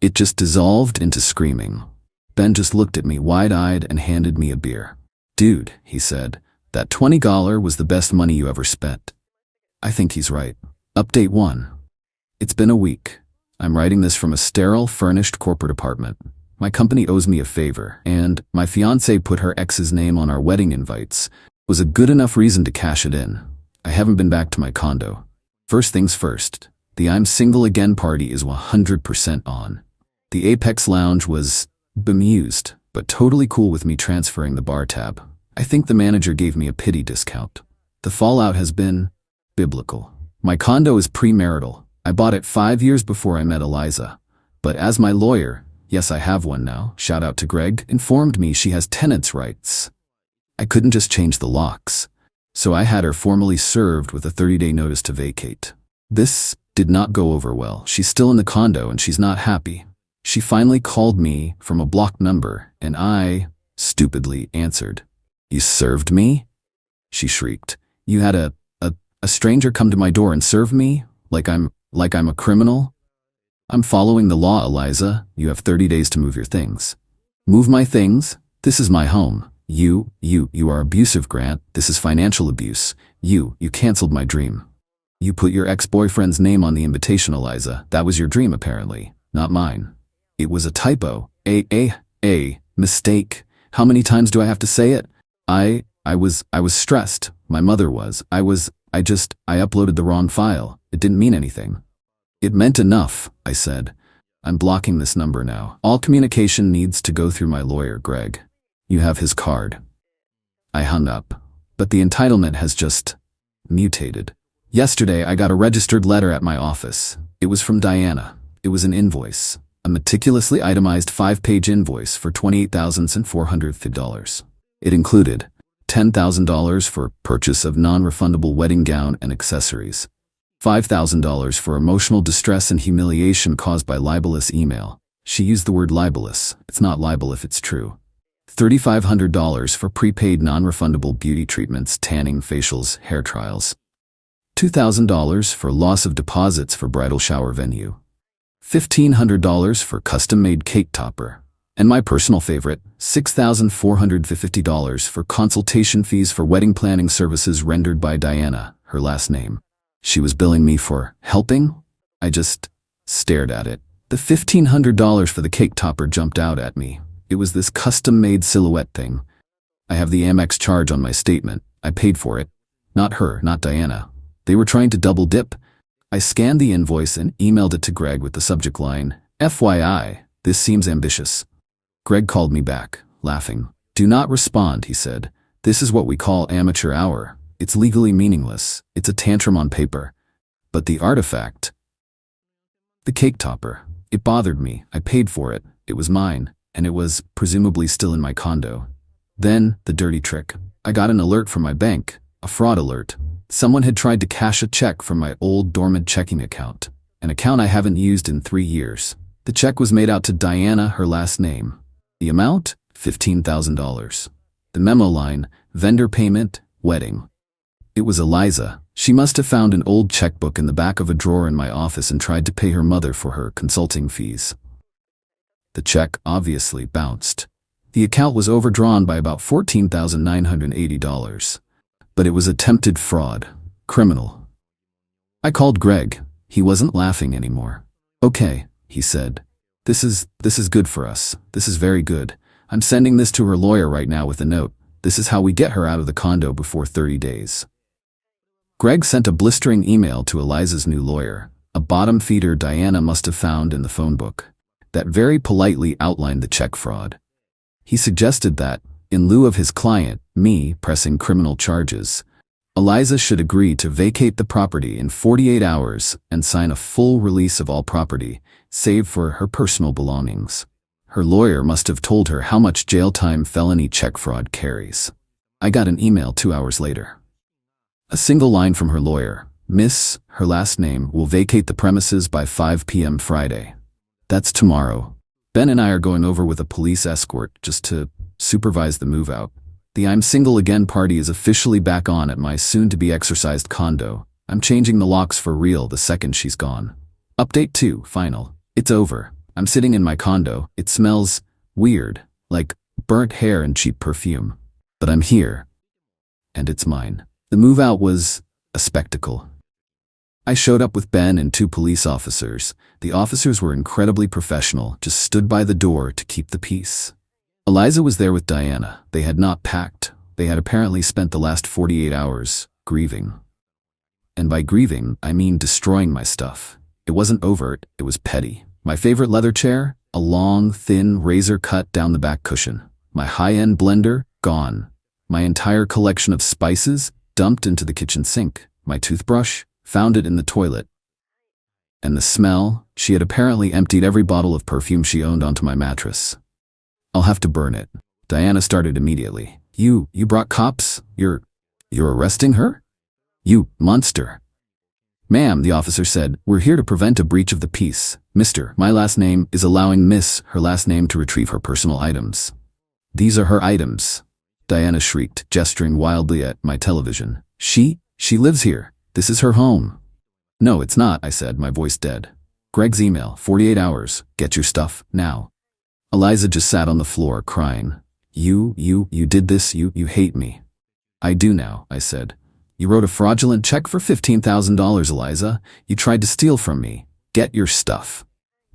It just dissolved into screaming. Ben just looked at me wide-eyed and handed me a beer. Dude, he said, that $20 was the best money you ever spent. I think he's right. Update 1. It's been a week. I'm writing this from a sterile, furnished corporate apartment. My company owes me a favor, and my fiancée put her ex's name on our wedding invites. It was a good enough reason to cash it in. I haven't been back to my condo. First things first, the I'm single again party is 100% on. The Apex Lounge was bemused, but totally cool with me transferring the bar tab. I think the manager gave me a pity discount. The fallout has been biblical. My condo is premarital. I bought it 5 years before I met Eliza. But as my lawyer, yes, I have one now, shout out to Greg, informed me she has tenants' rights. I couldn't just change the locks. So I had her formally served with a 30-day notice to vacate. This did not go over well. She's still in the condo and she's not happy. She finally called me from a blocked number and I, stupidly, answered. You served me? She shrieked. You had a stranger come to my door and serve me? Like I'm a criminal? I'm following the law, Eliza. You have 30 days to move your things. Move my things? This is my home. You are abusive, Grant. This is financial abuse. You canceled my dream. You put your ex-boyfriend's name on the invitation, Eliza. That was your dream, apparently, not mine. It was a typo. A mistake. How many times do I have to say it? I was stressed. My mother was. I uploaded the wrong file. It didn't mean anything. It meant enough, I said. I'm blocking this number now. All communication needs to go through my lawyer, Greg. You have his card. I hung up. But the entitlement has just mutated. Yesterday, I got a registered letter at my office. It was from Diana. It was an invoice. A meticulously itemized 5-page invoice for $28,450. It included $10,000 for purchase of non-refundable wedding gown and accessories, $5,000 for emotional distress and humiliation caused by libelous email. She used the word libelous. It's not libel if it's true. $3,500 for prepaid non-refundable beauty treatments, tanning, facials, hair trials. $2,000 for loss of deposits for bridal shower venue. $1,500 for custom-made cake topper. And my personal favorite, $6,450 for consultation fees for wedding planning services rendered by Diana, her last name. She was billing me for helping? I just stared at it. The $1,500 for the cake topper jumped out at me. It was this custom-made silhouette thing. I have the Amex charge on my statement. I paid for it. Not her, not Diana. They were trying to double dip. I scanned the invoice and emailed it to Greg with the subject line, FYI, this seems ambitious. Greg called me back, laughing. Do not respond, he said. This is what we call amateur hour. It's legally meaningless. It's a tantrum on paper. But the artifact, the cake topper, it bothered me. I paid for it. It was mine, and it was presumably still in my condo. Then, the dirty trick. I got an alert from my bank, a fraud alert. Someone had tried to cash a check from my old dormant checking account, an account I haven't used in 3 years. The check was made out to Diana, her last name. The amount? $15,000. The memo line, vendor payment, wedding. It was Eliza. She must have found an old checkbook in the back of a drawer in my office and tried to pay her mother for her consulting fees. The check obviously bounced. The account was overdrawn by about $14,980. But it was attempted fraud. Criminal. I called Greg. He wasn't laughing anymore. Okay, he said. This is good for us. This is very good. I'm sending this to her lawyer right now with a note. This is how we get her out of the condo before 30 days. Greg sent a blistering email to Eliza's new lawyer, a bottom feeder Diana must have found in the phone book, that very politely outlined the check fraud. He suggested that, in lieu of his client, me, pressing criminal charges, Eliza should agree to vacate the property in 48 hours and sign a full release of all property, save for her personal belongings. Her lawyer must have told her how much jail time felony check fraud carries. I got an email 2 hours later. A single line from her lawyer, Miss, her last name, will vacate the premises by 5 p.m. Friday. That's tomorrow. Ben and I are going over with a police escort just to supervise the move out. The I'm single again party is officially back on at my soon-to-be exorcised condo. I'm changing the locks for real the second she's gone. Update 2, final. It's over. I'm sitting in my condo. It smells weird, like burnt hair and cheap perfume. But I'm here. And it's mine. The move out was a spectacle. I showed up with Ben and 2 police officers. The officers were incredibly professional, just stood by the door to keep the peace. Eliza was there with Diana. They had not packed. They had apparently spent the last 48 hours grieving. And by grieving, I mean destroying my stuff. It wasn't overt, it was petty. My favorite leather chair? A long, thin razor cut down the back cushion. My high-end blender? Gone. My entire collection of spices? Dumped into the kitchen sink. My toothbrush? Found it in the toilet. And the smell? She had apparently emptied every bottle of perfume she owned onto my mattress. I'll have to burn it. Diana started immediately. You brought cops? You're arresting her? You monster. Ma'am, the officer said, we're here to prevent a breach of the peace. Mister, my last name, is allowing Miss, her last name, to retrieve her personal items. These are her items. Diana shrieked, gesturing wildly at my television. She lives here. This is her home. No, it's not, I said, my voice dead. Greg's email, 48 hours. Get your stuff, now. Eliza just sat on the floor, crying. You did this, you hate me. I do now, I said. You wrote a fraudulent check for $15,000, Eliza. You tried to steal from me. Get your stuff.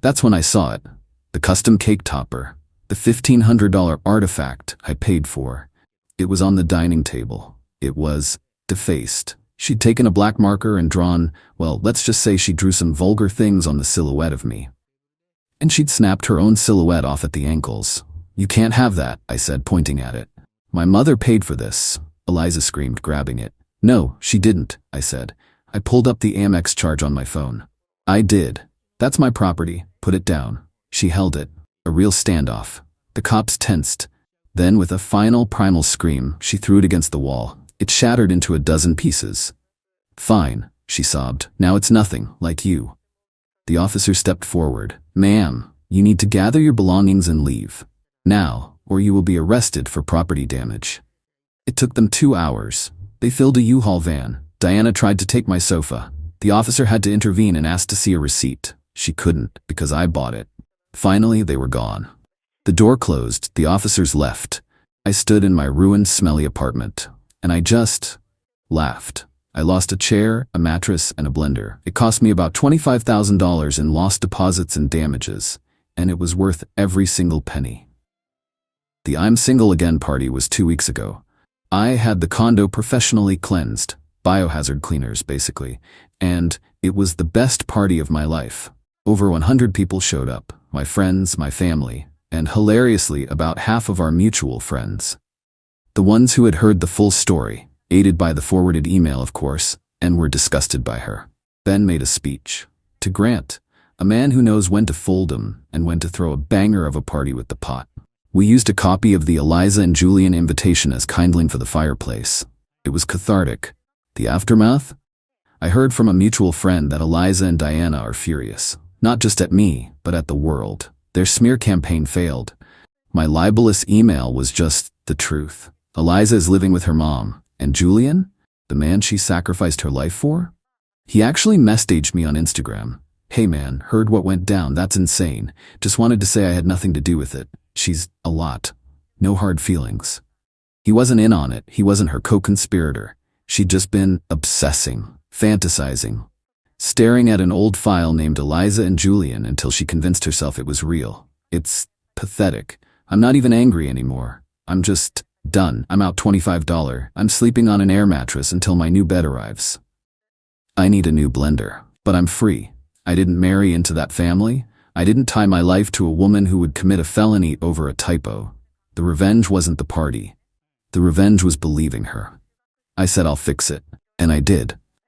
That's when I saw it. The custom cake topper. The $1,500 artifact I paid for. It was on the dining table. It was defaced. She'd taken a black marker and drawn, well, let's just say she drew some vulgar things on the silhouette of me. And she'd snapped her own silhouette off at the ankles. You can't have that, I said, pointing at it. My mother paid for this, Eliza screamed, grabbing it. No, she didn't, I said. I pulled up the Amex charge on my phone. I did. That's my property. Put it down. She held it. A real standoff. The cops tensed. Then, with a final primal scream, she threw it against the wall. It shattered into a dozen pieces. Fine, she sobbed. Now it's nothing, like you. The officer stepped forward. Ma'am, you need to gather your belongings and leave. Now, or you will be arrested for property damage. It took them 2 hours. They filled a U-Haul van, Diana tried to take my sofa. The officer had to intervene and asked to see a receipt. She couldn't, because I bought it. Finally, they were gone. The door closed, the officers left. I stood in my ruined, smelly apartment, and I just laughed. I lost a chair, a mattress, and a blender. It cost me about $25,000 in lost deposits and damages, and it was worth every single penny. The I'm single again party was 2 weeks ago. I had the condo professionally cleansed, biohazard cleaners basically, and it was the best party of my life. Over 100 people showed up, my friends, my family, and hilariously about half of our mutual friends. The ones who had heard the full story, aided by the forwarded email of course, and were disgusted by her. Ben made a speech. To Grant, a man who knows when to fold 'em and when to throw a banger of a party with the pot. We used a copy of the Eliza and Julian invitation as kindling for the fireplace. It was cathartic. The aftermath? I heard from a mutual friend that Eliza and Diana are furious. Not just at me, but at the world. Their smear campaign failed. My libelous email was just the truth. Eliza is living with her mom. And Julian? The man she sacrificed her life for? He actually messaged me on Instagram. Hey man, heard what went down, that's insane. Just wanted to say I had nothing to do with it. She's a lot. No hard feelings. He wasn't in on it, he wasn't her co-conspirator. She'd just been obsessing, fantasizing, staring at an old file named Eliza and Julian until she convinced herself it was real. It's pathetic. I'm not even angry anymore. I'm just done. I'm out $25. I'm sleeping on an air mattress until my new bed arrives. I need a new blender, but I'm free. I didn't marry into that family. I didn't tie my life to a woman who would commit a felony over a typo. The revenge wasn't the party. The revenge was believing her. I said I'll fix it, and I did.